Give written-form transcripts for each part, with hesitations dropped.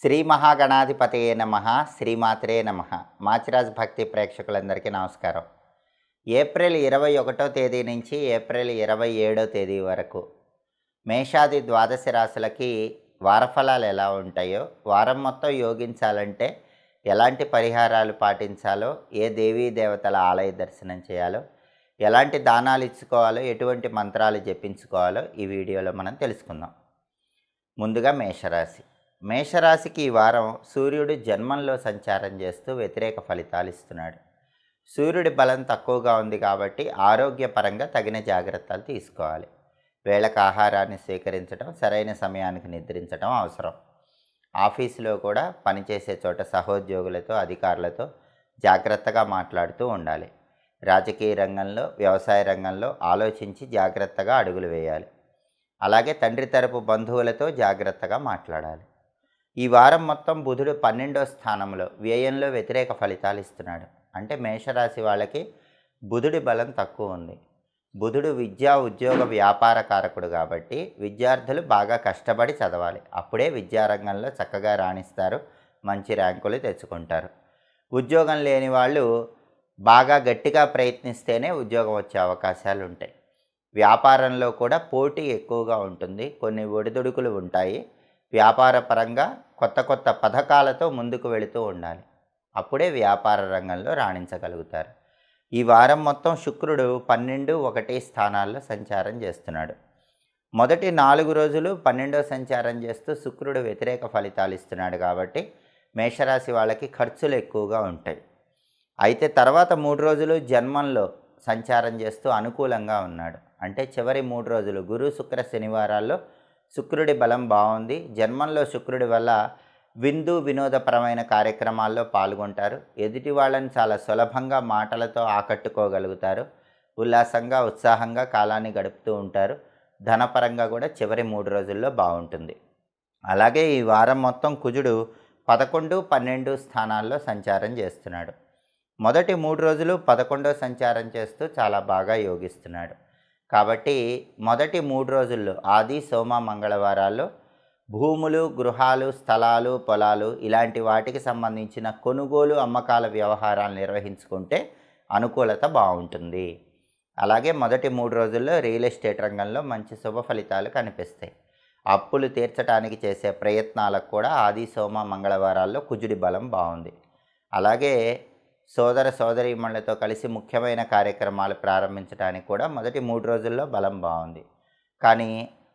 శ్రీ మహాగణాధిపతయే నమ. శ్రీమాత్రే నమ. మాచిరాజ్ భక్తి ప్రేక్షకులందరికీ నమస్కారం. ఏప్రిల్ 21వ తేదీ నుంచి ఏప్రిల్ 27వ తేదీ వరకు మేషాది ద్వాదశ రాశులకి వారఫలాలు ఎలా ఉంటాయో, వారం మొత్తం యోగించాలంటే ఎలాంటి పరిహారాలు పాటించాలో, ఏ దేవీ దేవతల ఆలయ దర్శనం చేయాలో, ఎలాంటి దానాలు ఇచ్చుకోవాలో, ఎటువంటి మంత్రాలు జపించుకోవాలో ఈ వీడియోలో మనం తెలుసుకుందాం. ముందుగా మేషరాశి. మేషరాశికి ఈ వారం సూర్యుడు జన్మంలో సంచారం చేస్తూ వ్యతిరేక ఫలితాలు ఇస్తున్నాడు. సూర్యుడి బలం తక్కువగా ఉంది కాబట్టి ఆరోగ్యపరంగా తగిన జాగ్రత్తలు తీసుకోవాలి. వేళకు ఆహారాన్ని స్వీకరించడం, సరైన సమయానికి నిద్రించడం అవసరం. ఆఫీసులో కూడా పనిచేసే చోట సహోద్యోగులతో, అధికారులతో జాగ్రత్తగా మాట్లాడుతూ ఉండాలి. రాజకీయ రంగంలో, వ్యవసాయ రంగంలో ఆలోచించి జాగ్రత్తగా అడుగులు వేయాలి. అలాగే తండ్రి తరపు బంధువులతో జాగ్రత్తగా మాట్లాడాలి. ఈ వారం మొత్తం బుధుడు 12వ స్థానంలో వ్యయంలో వ్యతిరేక ఫలితాలు ఇస్తున్నాడు. అంటే మేషరాశి వాళ్ళకి బుధుడి బలం తక్కువ ఉంది. బుధుడు విద్యా, ఉద్యోగ, వ్యాపార కారకుడు కాబట్టి విద్యార్థులు బాగా కష్టపడి చదవాలి. అప్పుడే విద్యారంగంలో చక్కగా రాణిస్తారు, మంచి ర్యాంకులు తెచ్చుకుంటారు. ఉద్యోగం లేని వాళ్ళు బాగా గట్టిగా ప్రయత్నిస్తేనే ఉద్యోగం వచ్చే అవకాశాలు ఉంటాయి. వ్యాపారంలో కూడా పోటీ ఎక్కువగా ఉంటుంది, కొన్ని ఒడిదుడుకులు ఉంటాయి. వ్యాపార పరంగా కొత్త కొత్త పథకాలతో ముందుకు వెళుతూ ఉండాలి. అప్పుడే వ్యాపార రంగంలో రాణించగలుగుతారు. ఈ వారం మొత్తం శుక్రుడు 12, 1 స్థానాల్లో సంచారం చేస్తున్నాడు. మొదటి 4 రోజులు 12వ సంచారం చేస్తూ శుక్రుడు వ్యతిరేక ఫలితాలు ఇస్తున్నాడు కాబట్టి మేషరాశి వాళ్ళకి ఖర్చులు ఎక్కువగా ఉంటాయి. అయితే తర్వాత 3 రోజులు జన్మంలో సంచారం చేస్తూ అనుకూలంగా ఉన్నాడు. అంటే చివరి 3 రోజులు గురు, శుక్ర, శనివారాల్లో శుక్రుడి బలం బాగుంది. జన్మంలో శుక్రుడి వల్ల వినోదపరమైన కార్యక్రమాల్లో పాల్గొంటారు. ఎదుటి వాళ్ళని చాలా సులభంగా మాటలతో ఆకట్టుకోగలుగుతారు. ఉల్లాసంగా, ఉత్సాహంగా కాలాన్ని గడుపుతూ ఉంటారు. ధనపరంగా కూడా చివరి 3 రోజుల్లో బాగుంటుంది. అలాగే ఈ వారం మొత్తం కుజుడు 11, 12 స్థానాల్లో సంచారం చేస్తున్నాడు. మొదటి 3 రోజులు 11వ సంచారం చేస్తూ చాలా బాగా యోగిస్తున్నాడు. కాబట్టి మొదటి 3 రోజుల్లో ఆది, సోమ, మంగళవారాల్లో భూములు, గృహాలు, స్థలాలు, పొలాలు ఇలాంటి వాటికి సంబంధించిన కొనుగోలు, అమ్మకాల వ్యవహారాలు నిర్వహించుకుంటే అనుకూలత బాగుంటుంది. అలాగే మొదటి 3 రోజుల్లో రియల్ ఎస్టేట్ రంగంలో మంచి శుభ ఫలితాలు కనిపిస్తాయి. అప్పులు తీర్చడానికి చేసే ప్రయత్నాలకు కూడా ఆది, సోమ, మంగళవారాల్లో కుజుడి బలం బాగుంది. అలాగే సోదర సోదరీమణులతో కలిసి ముఖ్యమైన కార్యక్రమాలు ప్రారంభించడానికి కూడా మొదటి 3 రోజుల్లో బలం బాగుంది. కానీ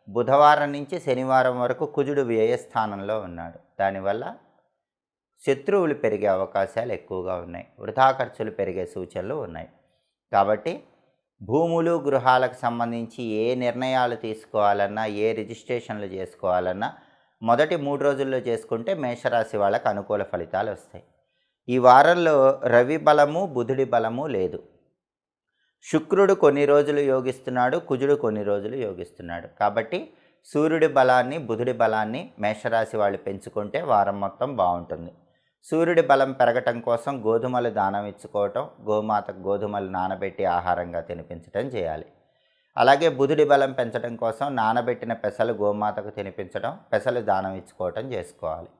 బుధవారం నుంచి శనివారం వరకు కుజుడు వ్యయస్థానంలో ఉన్నాడు. దానివల్ల శత్రువులు పెరిగే అవకాశాలు ఎక్కువగా ఉన్నాయి. వృధా ఖర్చులు పెరిగే సూచనలు ఉన్నాయి. కాబట్టి భూములు, గృహాలకు సంబంధించి ఏ నిర్ణయాలు తీసుకోవాలన్నా, ఏ రిజిస్ట్రేషన్లు చేసుకోవాలన్నా మొదటి 3 రోజుల్లో చేసుకుంటే మేషరాశి వాళ్ళకు అనుకూల ఫలితాలు వస్తాయి. ఈ వారంలో రవి బలము, బుధుడి బలము లేదు. శుక్రుడు కొన్ని రోజులు యోగిస్తున్నాడు, కుజుడు కొన్ని రోజులు యోగిస్తున్నాడు. కాబట్టి సూర్యుడి బలాన్ని, బుధుడి బలాన్ని మేషరాశి వాళ్ళు పెంచుకుంటే వారం మొత్తం బాగుంటుంది. సూర్యుడి బలం పెరగటం కోసం గోధుమలు దానం ఇచ్చుకోవటం, గోమాతకు గోధుమలు నానబెట్టి ఆహారంగా తినిపించడం చేయాలి. అలాగే బుధుడి బలం పెంచడం కోసం నానబెట్టిన పెసలు గోమాతకు తినిపించడం, పెసలు దానం ఇచ్చుకోవటం చేసుకోవాలి.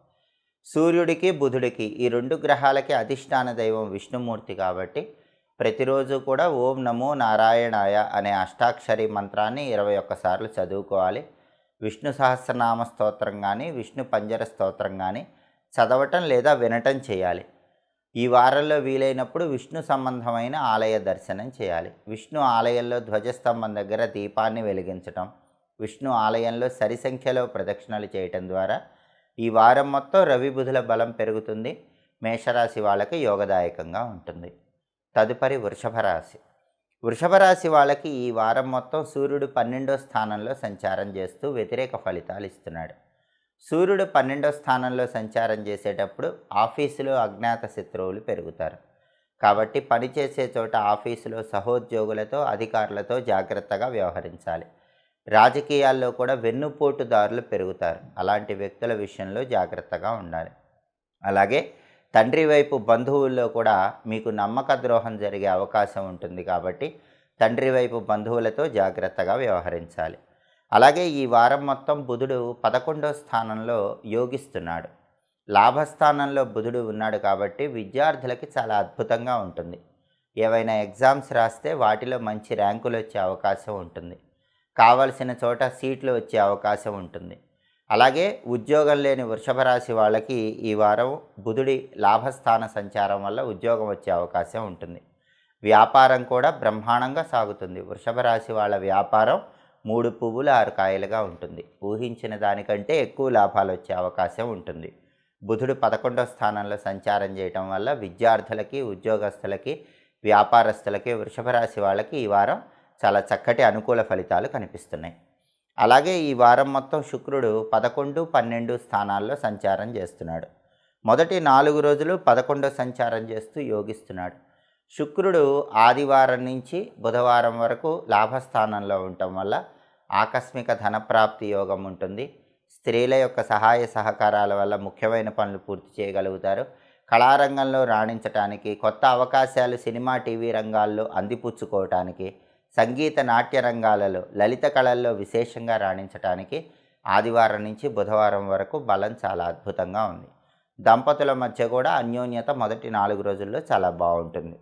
సూర్యుడికి, బుధుడికి ఈ 2 గ్రహాలకి అధిష్టాన దైవం విష్ణుమూర్తి కాబట్టి ప్రతిరోజు కూడా ఓం నమో నారాయణాయ అనే అష్టాక్షరి మంత్రాన్ని 21 సార్లు చదువుకోవాలి. విష్ణు సహస్రనామ స్తోత్రం కానీ, విష్ణు పంజర స్తోత్రం కానీ చదవటం లేదా వినటం చేయాలి. ఈ వారంలో వీలైనప్పుడు విష్ణు సంబంధమైన ఆలయ దర్శనం చేయాలి. విష్ణు ఆలయంలో ధ్వజస్తంభం దగ్గర దీపాన్ని వెలిగించటం, విష్ణు ఆలయంలో సరి సంఖ్యలో ప్రదక్షిణలు చేయటం ద్వారా ఈ వారం మొత్తం రవి, బుధుల బలం పెరుగుతుంది. మేషరాశి వాళ్ళకి యోగదాయకంగా ఉంటుంది. తదుపరి వృషభ రాశి. వృషభ రాశి వాళ్ళకి ఈ వారం మొత్తం సూర్యుడు 12వ స్థానంలో సంచారం చేస్తూ వ్యతిరేక ఫలితాలు ఇస్తున్నాడు. సూర్యుడు 12వ స్థానంలో సంచారం చేసేటప్పుడు ఆఫీసులో అజ్ఞాత శత్రువులు పెరుగుతారు. కాబట్టి పనిచేసే చోట ఆఫీసులో సహోద్యోగులతో, అధికారులతో జాగ్రత్తగా వ్యవహరించాలి. రాజకీయాల్లో కూడా వెన్నుపోటుదారులు పెరుగుతారు. అలాంటి వ్యక్తుల విషయంలో జాగ్రత్తగా ఉండాలి. అలాగే తండ్రి వైపు బంధువుల్లో కూడా మీకు నమ్మక ద్రోహం జరిగే అవకాశం ఉంటుంది కాబట్టి తండ్రి వైపు బంధువులతో జాగ్రత్తగా వ్యవహరించాలి. అలాగే ఈ వారం మొత్తం బుధుడు 11వ స్థానంలో యోగిస్తున్నాడు. లాభస్థానంలో బుధుడు ఉన్నాడు కాబట్టి విద్యార్థులకి చాలా అద్భుతంగా ఉంటుంది. ఏవైనా ఎగ్జామ్స్ రాస్తే వాటిలో మంచి ర్యాంకులు వచ్చే అవకాశం ఉంటుంది. కావలసిన చోట సీట్లు వచ్చే అవకాశం ఉంటుంది. అలాగే ఉద్యోగం లేని వృషభ రాశి వాళ్ళకి ఈ వారం బుధుడి లాభస్థాన సంచారం వల్ల ఉద్యోగం వచ్చే అవకాశం ఉంటుంది. వ్యాపారం కూడా బ్రహ్మాండంగా సాగుతుంది. వృషభ రాశి వాళ్ళ వ్యాపారం 3 పువ్వులు 6 కాయలుగా ఉంటుంది. ఊహించిన దానికంటే ఎక్కువ లాభాలు వచ్చే అవకాశం ఉంటుంది. బుధుడు 11వ స్థానంలో సంచారం చేయటం వల్ల విద్యార్థులకి, ఉద్యోగస్తులకి, వ్యాపారస్తులకి, వృషభ రాశి వాళ్ళకి ఈ వారం చాలా చక్కటి అనుకూల ఫలితాలు కనిపిస్తున్నాయి. అలాగే ఈ వారం మొత్తం శుక్రుడు 11, 12 స్థానాల్లో సంచారం చేస్తున్నాడు. మొదటి 4 రోజులు 11వ సంచారం చేస్తూ యోగిస్తున్నాడు. శుక్రుడు ఆదివారం నుంచి బుధవారం వరకు లాభస్థానంలో ఉండటం వల్ల ఆకస్మిక ధనప్రాప్తి యోగం ఉంటుంది. స్త్రీల యొక్క సహాయ సహకారాల వల్ల ముఖ్యమైన పనులు పూర్తి చేయగలుగుతారు. కళారంగంలో రాణించటానికి, కొత్త అవకాశాలు సినిమా, టీవీ రంగాల్లో అందిపుచ్చుకోవటానికి, సంగీత నాట్య రంగాలలో, లలిత కళల్లో విశేషంగా రాణించటానికి ఆదివారం నుంచి బుధవారం వరకు బలం చాలా అద్భుతంగా ఉంది. దంపతుల మధ్య కూడా అన్యోన్యత మొదటి 4 రోజుల్లో చాలా బాగుంటుంది.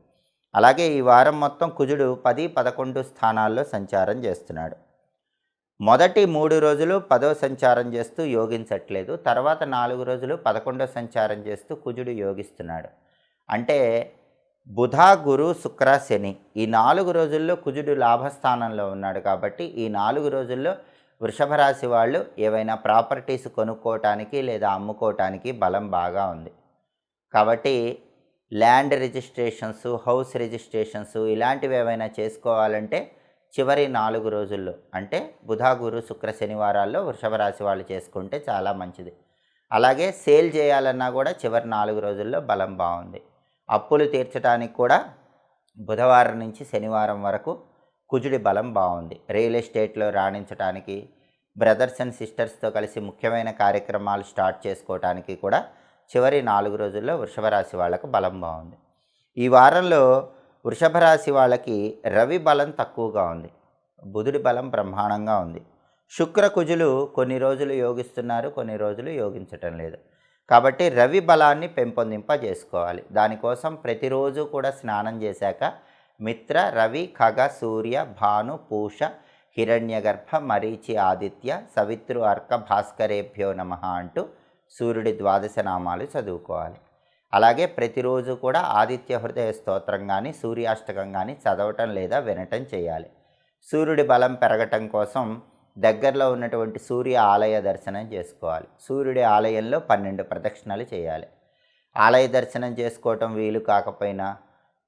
అలాగే ఈ వారం మొత్తం కుజుడు 10, 11 స్థానాల్లో సంచారం చేస్తున్నాడు. మొదటి 3 రోజులు 10వ సంచారం చేస్తూ యోగించట్లేదు. తర్వాత 4 రోజులు 11వ సంచారం చేస్తూ కుజుడు యోగిస్తున్నాడు. అంటే బుధ, గురు, శుక్ర, శని ఈ 4 రోజుల్లో కుజుడు లాభస్థానంలో ఉన్నాడు కాబట్టి ఈ 4 రోజుల్లో వృషభ రాశి వాళ్ళు ఏవైనా ప్రాపర్టీస్ కొనుక్కోవటానికి లేదా అమ్ముకోవటానికి బలం బాగా ఉంది. కాబట్టి ల్యాండ్ రిజిస్ట్రేషన్స్, హౌస్ రిజిస్ట్రేషన్స్ ఇలాంటివి ఏవైనా చేసుకోవాలంటే చివరి 4 రోజుల్లో అంటే బుధ, గురు, శుక్ర, శనివారాల్లో వృషభ రాశి వాళ్ళు చేసుకుంటే చాలా మంచిది. అలాగే సేల్ చేయాలన్నా కూడా చివరి 4 రోజుల్లో బలం బాగుంది. అప్పులు తీర్చడానికి కూడా బుధవారం నుంచి శనివారం వరకు కుజుడి బలం బాగుంది. రియల్ ఎస్టేట్లో రాణించడానికి, బ్రదర్స్ అండ్ సిస్టర్స్తో కలిసి ముఖ్యమైన కార్యక్రమాలు స్టార్ట్ చేసుకోవటానికి కూడా చివరి 4 రోజుల్లో వృషభ రాశి వాళ్ళకు బలం బాగుంది. ఈ వారంలో వృషభ రాశి వాళ్ళకి రవి బలం తక్కువగా ఉంది. బుధుడి బలం బ్రహ్మాండంగా ఉంది. శుక్ర, కుజులు కొన్ని రోజులు యోగిస్తున్నారు, కొన్ని రోజులు యోగించటం లేదు. కాబట్టి రవి బలాన్ని పెంపొందింపజేసుకోవాలి. దానికోసం ప్రతిరోజు కూడా స్నానం చేశాక మిత్ర, రవి, ఖగ, సూర్య, భాను, పూష, హిరణ్యగర్భ, మరీచి, ఆదిత్య, సవిత్రు, అర్క, భాస్కరేభ్యో నమః అంటూ సూర్యుడి 12 నామాలు చదువుకోవాలి. అలాగే ప్రతిరోజు కూడా ఆదిత్య హృదయ స్తోత్రం కానీ, సూర్యాష్టకం కానీ చదవటం లేదా వినటం చేయాలి. సూర్యుడి బలం పెరగటం కోసం దగ్గరలో ఉన్నటువంటి సూర్య ఆలయ దర్శనం చేసుకోవాలి. సూర్యుడి ఆలయంలో 12 ప్రదక్షిణలు చేయాలి. ఆలయ దర్శనం చేసుకోవటం వీలు కాకపోయినా,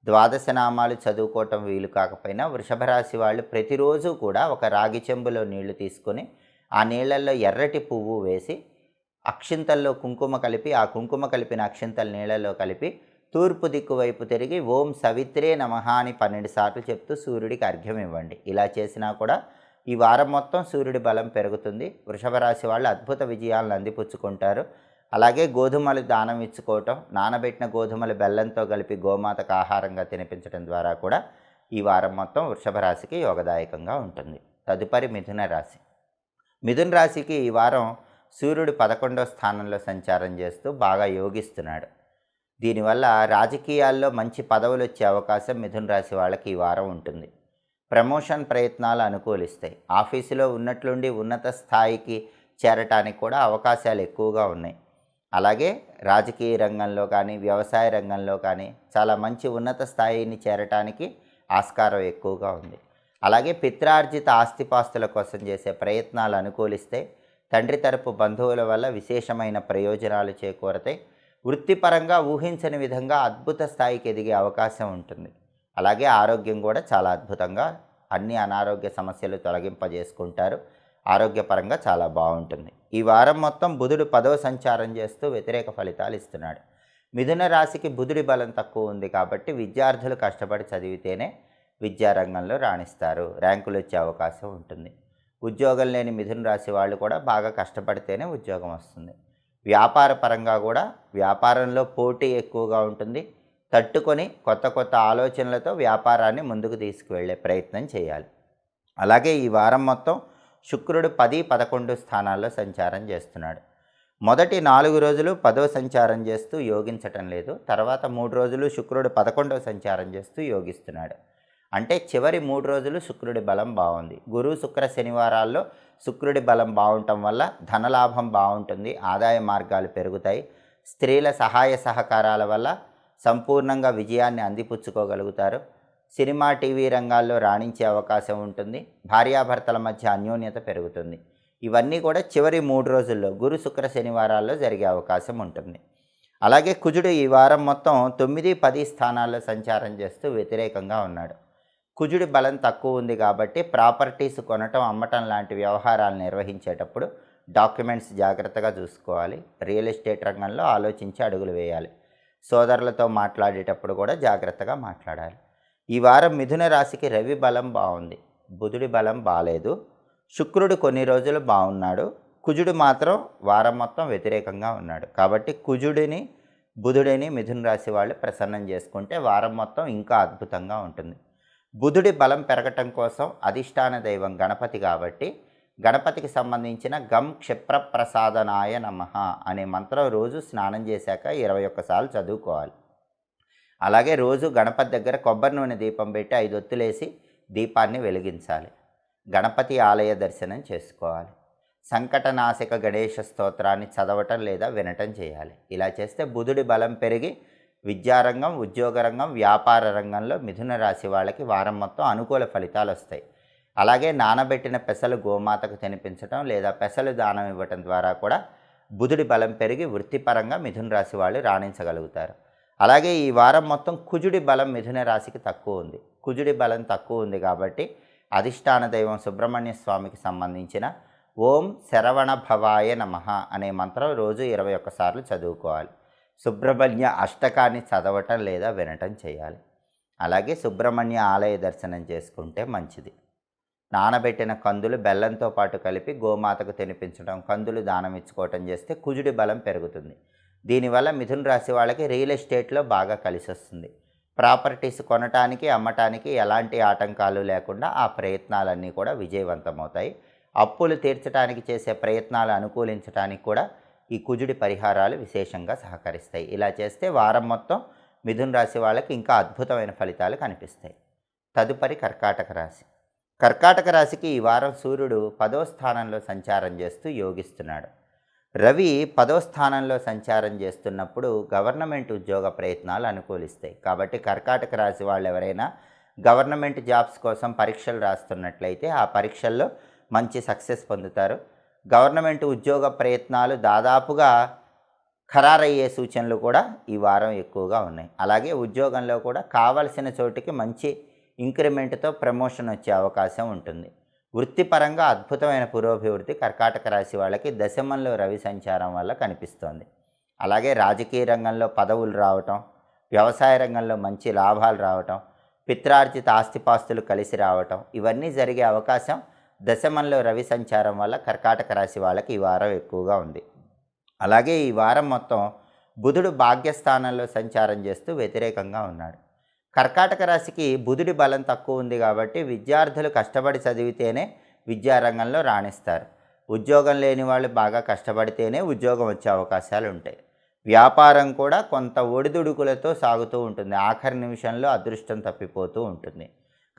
12 నామాలు చదువుకోవటం వీలు కాకపోయినా వృషభ రాశి వాళ్ళు ప్రతిరోజు కూడా ఒక రాగి చెంబులో నీళ్లు తీసుకొని ఆ నీళ్ళల్లో ఎర్రటి పువ్వు వేసి అక్షింతల్లో కుంకుమ కలిపి, ఆ కుంకుమ కలిపిన అక్షింతల నీళ్ళలో కలిపి తూర్పు దిక్కు వైపు తిరిగి ఓం సవిత్రే నమః అని 12 సార్లు చెప్తూ సూర్యుడికి అర్ఘ్యం ఇవ్వండి. ఇలా చేసినా కూడా ఈ వారం మొత్తం సూర్యుడి బలం పెరుగుతుంది. వృషభ రాశి వాళ్ళు అద్భుత విజయాలను అందిపుచ్చుకుంటారు. అలాగే గోధుమలు దానం ఇచ్చుకోవటం, నానబెట్టిన గోధుమలు బెల్లంతో కలిపి గోమాతకు ఆహారంగా తినిపించడం ద్వారా కూడా ఈ వారం మొత్తం వృషభ రాశికి యోగదాయకంగా ఉంటుంది. తదుపరి మిథున రాశి. మిథున రాశికి ఈ వారం సూర్యుడు 11వ స్థానంలో సంచారం చేస్తూ బాగా యోగిస్తున్నాడు. దీనివల్ల రాజకీయాల్లో మంచి పదవులు వచ్చే అవకాశం మిథున రాశి వాళ్ళకి ఈ వారం ఉంటుంది. ప్రమోషన్ ప్రయత్నాలు అనుకూలిస్తాయి. ఆఫీసులో ఉన్నట్లుండి ఉన్నత స్థాయికి చేరటానికి కూడా అవకాశాలు ఎక్కువగా ఉన్నాయి. అలాగే రాజకీయ రంగంలో కానీ, వ్యవసాయ రంగంలో కానీ చాలా మంచి ఉన్నత స్థాయిని చేరటానికి ఆస్కారం ఎక్కువగా ఉంది. అలాగే పిత్రార్జిత ఆస్తిపాస్తుల కోసం చేసే ప్రయత్నాలు అనుకూలిస్తే తండ్రి తరపు బంధువుల వల్ల విశేషమైన ప్రయోజనాలు చేకూరతాయి. వృత్తిపరంగా ఊహించని విధంగా అద్భుత స్థాయికి ఎదిగే అవకాశం ఉంటుంది. అలాగే ఆరోగ్యం కూడా చాలా అద్భుతంగా అన్ని అనారోగ్య సమస్యలు తొలగింపజేసుకుంటారు. ఆరోగ్యపరంగా చాలా బాగుంటుంది. ఈ వారం మొత్తం బుధుడు 10వ సంచారం చేస్తూ వ్యతిరేక ఫలితాలు ఇస్తున్నాడు. మిథున రాశికి బుధుడి బలం తక్కువ ఉంది కాబట్టి విద్యార్థులు కష్టపడి చదివితేనే విద్యారంగంలో రాణిస్తారు, ర్యాంకులు వచ్చే అవకాశం ఉంటుంది. ఉద్యోగం లేని మిథున రాశి వాళ్ళు కూడా బాగా కష్టపడితేనే ఉద్యోగం వస్తుంది. వ్యాపార పరంగా కూడా వ్యాపారంలో పోటీ ఎక్కువగా ఉంటుంది. తట్టుకొని కొత్త కొత్త ఆలోచనలతో వ్యాపారాన్ని ముందుకు తీసుకువెళ్ళే ప్రయత్నం చేయాలి. అలాగే ఈ వారం మొత్తం శుక్రుడు 10, 11 స్థానాల్లో సంచారం చేస్తున్నాడు. మొదటి 4 రోజులు 10వ సంచారం చేస్తూ యోగించటం లేదు. తర్వాత 3 రోజులు శుక్రుడు 11వ సంచారం చేస్తూ యోగిస్తున్నాడు. అంటే చివరి 3 రోజులు శుక్రుడి బలం బాగుంది. గురు, శుక్ర, శనివారాల్లో శుక్రుడి బలం బాగుండటం వల్ల ధనలాభం బాగుంటుంది, ఆదాయ మార్గాలు పెరుగుతాయి. స్త్రీల సహాయ సహకారాల వల్ల సంపూర్ణంగా విజయాన్ని అందిపుచ్చుకోగలుగుతారు. సినిమా, టీవీ రంగాల్లో రాణించే అవకాశం ఉంటుంది. భార్యాభర్తల మధ్య అన్యోన్యత పెరుగుతుంది. ఇవన్నీ కూడా చివరి 3 రోజుల్లో గురు, శుక్ర, శనివారాల్లో జరిగే అవకాశం ఉంటుంది. అలాగే కుజుడు ఈ వారం మొత్తం 9, 10 స్థానాల్లో సంచారం చేస్తూ వ్యతిరేకంగా ఉన్నాడు. కుజుడి బలం తక్కువ ఉంది కాబట్టి ప్రాపర్టీస్ కొనటం, అమ్మటం లాంటి వ్యవహారాలు నిర్వహించేటప్పుడు డాక్యుమెంట్స్ జాగ్రత్తగా చూసుకోవాలి. రియల్ ఎస్టేట్ రంగంలో ఆలోచించి అడుగులు వేయాలి. సోదరులతో మాట్లాడేటప్పుడు కూడా జాగ్రత్తగా మాట్లాడాలి. ఈ వారం మిథున రాశికి రవి బలం బాగుంది, బుధుడి బలం బాలేదు. శుక్రుడు కొన్ని రోజులు బాగున్నాడు, కుజుడు మాత్రం వారం మొత్తం వ్యతిరేకంగా ఉన్నాడు. కాబట్టి కుజుడిని, బుధుడిని మిథున రాశి వాళ్ళు ప్రసన్నం చేసుకుంటే వారం మొత్తం ఇంకా అద్భుతంగా ఉంటుంది. బుధుడి బలం పెరగటం కోసం అధిష్టాన దైవం గణపతి కాబట్టి గణపతికి సంబంధించిన గం క్షిప్ర ప్రసాదనాయ నమః అనే మంత్రం రోజు స్నానం చేశాక 21 సార్లు చదువుకోవాలి. అలాగే రోజు గణపతి దగ్గర కొబ్బరి నూనె దీపం పెట్టి 5 ఒత్తులేసి దీపాన్ని వెలిగించాలి. గణపతి ఆలయ దర్శనం చేసుకోవాలి. సంకటనాశక గణేష స్తోత్రాన్ని చదవటం లేదా వినటం చేయాలి. ఇలా చేస్తే బుధుడి బలం పెరిగి విద్యారంగం, ఉద్యోగ రంగం, వ్యాపార రంగంలో మిథున రాశి వాళ్ళకి వారం మొత్తం అనుకూల ఫలితాలు వస్తాయి. అలాగే నానబెట్టిన పెసలు గోమాతకు తినిపించడం లేదా పెసలు దానం ఇవ్వటం ద్వారా కూడా బుధుడి బలం పెరిగి వృత్తిపరంగా మిథున రాశి వాళ్ళు రాణించగలుగుతారు. అలాగే ఈ వారం మొత్తం కుజుడి బలం మిథున రాశికి తక్కువ ఉంది. కుజుడి బలం తక్కువ ఉంది కాబట్టి అధిష్టాన దైవం సుబ్రహ్మణ్య స్వామికి సంబంధించిన ఓం శరవణ భవాయ నమః అనే మంత్రం రోజు 21 సార్లు చదువుకోవాలి. సుబ్రహ్మణ్య అష్టకాన్ని చదవటం లేదా వినటం చేయాలి. అలాగే సుబ్రహ్మణ్య ఆలయ దర్శనం చేసుకుంటే మంచిది. నానబెట్టిన కందులు బెల్లంతో పాటు కలిపి గోమాతకు తినిపించడం, కందులు దానం ఇచ్చుకోవటం చేస్తే కుజుడి బలం పెరుగుతుంది. దీనివల్ల మిథున రాశి వాళ్ళకి రియల్ ఎస్టేట్లో బాగా కలిసి వస్తుంది. ప్రాపర్టీస్ కొనటానికి, అమ్మటానికి ఎలాంటి ఆటంకాలు లేకుండా ఆ ప్రయత్నాలన్నీ కూడా విజయవంతమవుతాయి. అప్పులు తీర్చడానికి చేసే ప్రయత్నాలు అనుకూలించడానికి కూడా ఈ కుజుడి పరిహారాలు విశేషంగా సహకరిస్తాయి. ఇలా చేస్తే వారం మొత్తం మిథున రాశి వాళ్ళకి ఇంకా అద్భుతమైన ఫలితాలు కనిపిస్తాయి. తదుపరి కర్కాటక రాశి. కర్కాటక రాశికి ఈ వారం సూర్యుడు 10వ స్థానంలో సంచారం చేస్తూ యోగిస్తున్నాడు. రవి 10వ స్థానంలో సంచారం చేస్తున్నప్పుడు గవర్నమెంట్ ఉద్యోగ ప్రయత్నాలు అనుకూలిస్తాయి. కాబట్టి కర్కాటక రాశి వాళ్ళు ఎవరైనా గవర్నమెంట్ జాబ్స్ కోసం పరీక్షలు రాస్తున్నట్లయితే ఆ పరీక్షల్లో మంచి సక్సెస్ పొందుతారు. గవర్నమెంట్ ఉద్యోగ ప్రయత్నాలు దాదాపుగా ఖరారయ్యే సూచనలు కూడా ఈ వారం ఎక్కువగా ఉన్నాయి. అలాగే ఉద్యోగంలో కూడా కావలసిన చోటికి మంచి ఇంక్రిమెంట్తో ప్రమోషన్ వచ్చే అవకాశం ఉంటుంది. వృత్తిపరంగా అద్భుతమైన పురోభివృద్ధి కర్కాటక రాశి వాళ్ళకి దశమంలో రవి సంచారం వల్ల కనిపిస్తోంది. అలాగే రాజకీయ రంగంలో పదవులు రావటం, వ్యవసాయ రంగంలో మంచి లాభాలు రావటం, పిత్రార్జిత ఆస్తిపాస్తులు కలిసి రావటం, ఇవన్నీ జరిగే అవకాశం దశమంలో రవి సంచారం వల్ల కర్కాటక రాశి వాళ్ళకి ఈ వారం ఎక్కువగా ఉంది. అలాగే ఈ వారం మొత్తం బుధుడు భాగ్యస్థానంలో సంచారం చేస్తూ వ్యతిరేకంగా ఉన్నాడు. కర్కాటక రాశికి బుధుడి బలం తక్కువ ఉంది కాబట్టి విద్యార్థులు కష్టపడి చదివితేనే విద్యారంగంలో రాణిస్తారు. ఉద్యోగం లేని వాళ్ళు బాగా కష్టపడితేనే ఉద్యోగం వచ్చే అవకాశాలు ఉంటాయి. వ్యాపారం కూడా కొంత ఒడిదుడుకులతో సాగుతూ ఉంటుంది. ఆఖరి నిమిషంలో అదృష్టం తప్పిపోతూ ఉంటుంది.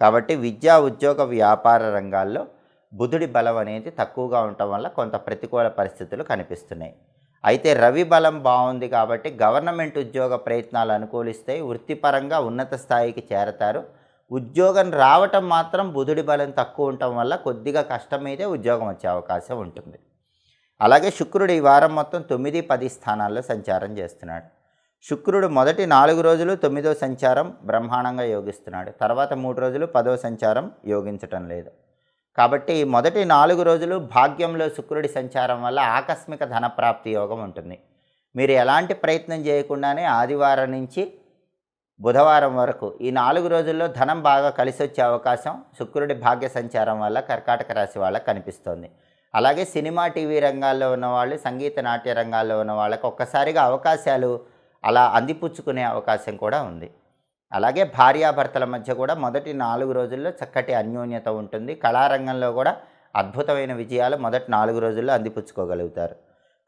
కాబట్టి విద్యా, ఉద్యోగ, వ్యాపార రంగాల్లో బుధుడి బలం అనేది తక్కువగా ఉండటం వల్ల కొంత ప్రతికూల పరిస్థితులు కనిపిస్తున్నాయి. అయితే రవి బలం బాగుంది కాబట్టి గవర్నమెంట్ ఉద్యోగ ప్రయత్నాలు అనుకూలిస్తాయి. వృత్తిపరంగా ఉన్నత స్థాయికి చేరతారు. ఉద్యోగం రావటం మాత్రం బుధుడి బలం తక్కువ ఉండటం వల్ల కొద్దిగా కష్టమైతే ఉద్యోగం వచ్చే అవకాశం ఉంటుంది. అలాగే శుక్రుడు ఈ వారం మొత్తం 9, 10 స్థానాల్లో సంచారం చేస్తున్నాడు. శుక్రుడు మొదటి 4 రోజులు 9వ సంచారం బ్రహ్మాండంగా యోగిస్తున్నాడు. తర్వాత 3 రోజులు 10వ సంచారం యోగించటం లేదు. కాబట్టి మొదటి 4 రోజులు భాగ్యంలో శుక్రుడి సంచారం వల్ల ఆకస్మిక ధనప్రాప్తి యోగం ఉంటుంది. మీరు ఎలాంటి ప్రయత్నం చేయకుండానే ఆదివారం నుంచి బుధవారం వరకు ఈ 4 రోజుల్లో ధనం బాగా కలిసి వచ్చే అవకాశం శుక్రుడి భాగ్య సంచారం వల్ల కర్కాటక రాశి వాళ్ళకి కనిపిస్తోంది. అలాగే సినిమా, టీవీ రంగాల్లో ఉన్నవాళ్ళు, సంగీత, నాట్య రంగాల్లో ఉన్న వాళ్ళకి ఒక్కసారిగా అవకాశాలు అలా అందిపుచ్చుకునే అవకాశం కూడా ఉంది. అలాగే భార్యాభర్తల మధ్య కూడా మొదటి 4 రోజుల్లో చక్కటి అన్యోన్యత ఉంటుంది. కళారంగంలో కూడా అద్భుతమైన విజయాలు మొదటి 4 రోజుల్లో అందిపుచ్చుకోగలుగుతారు.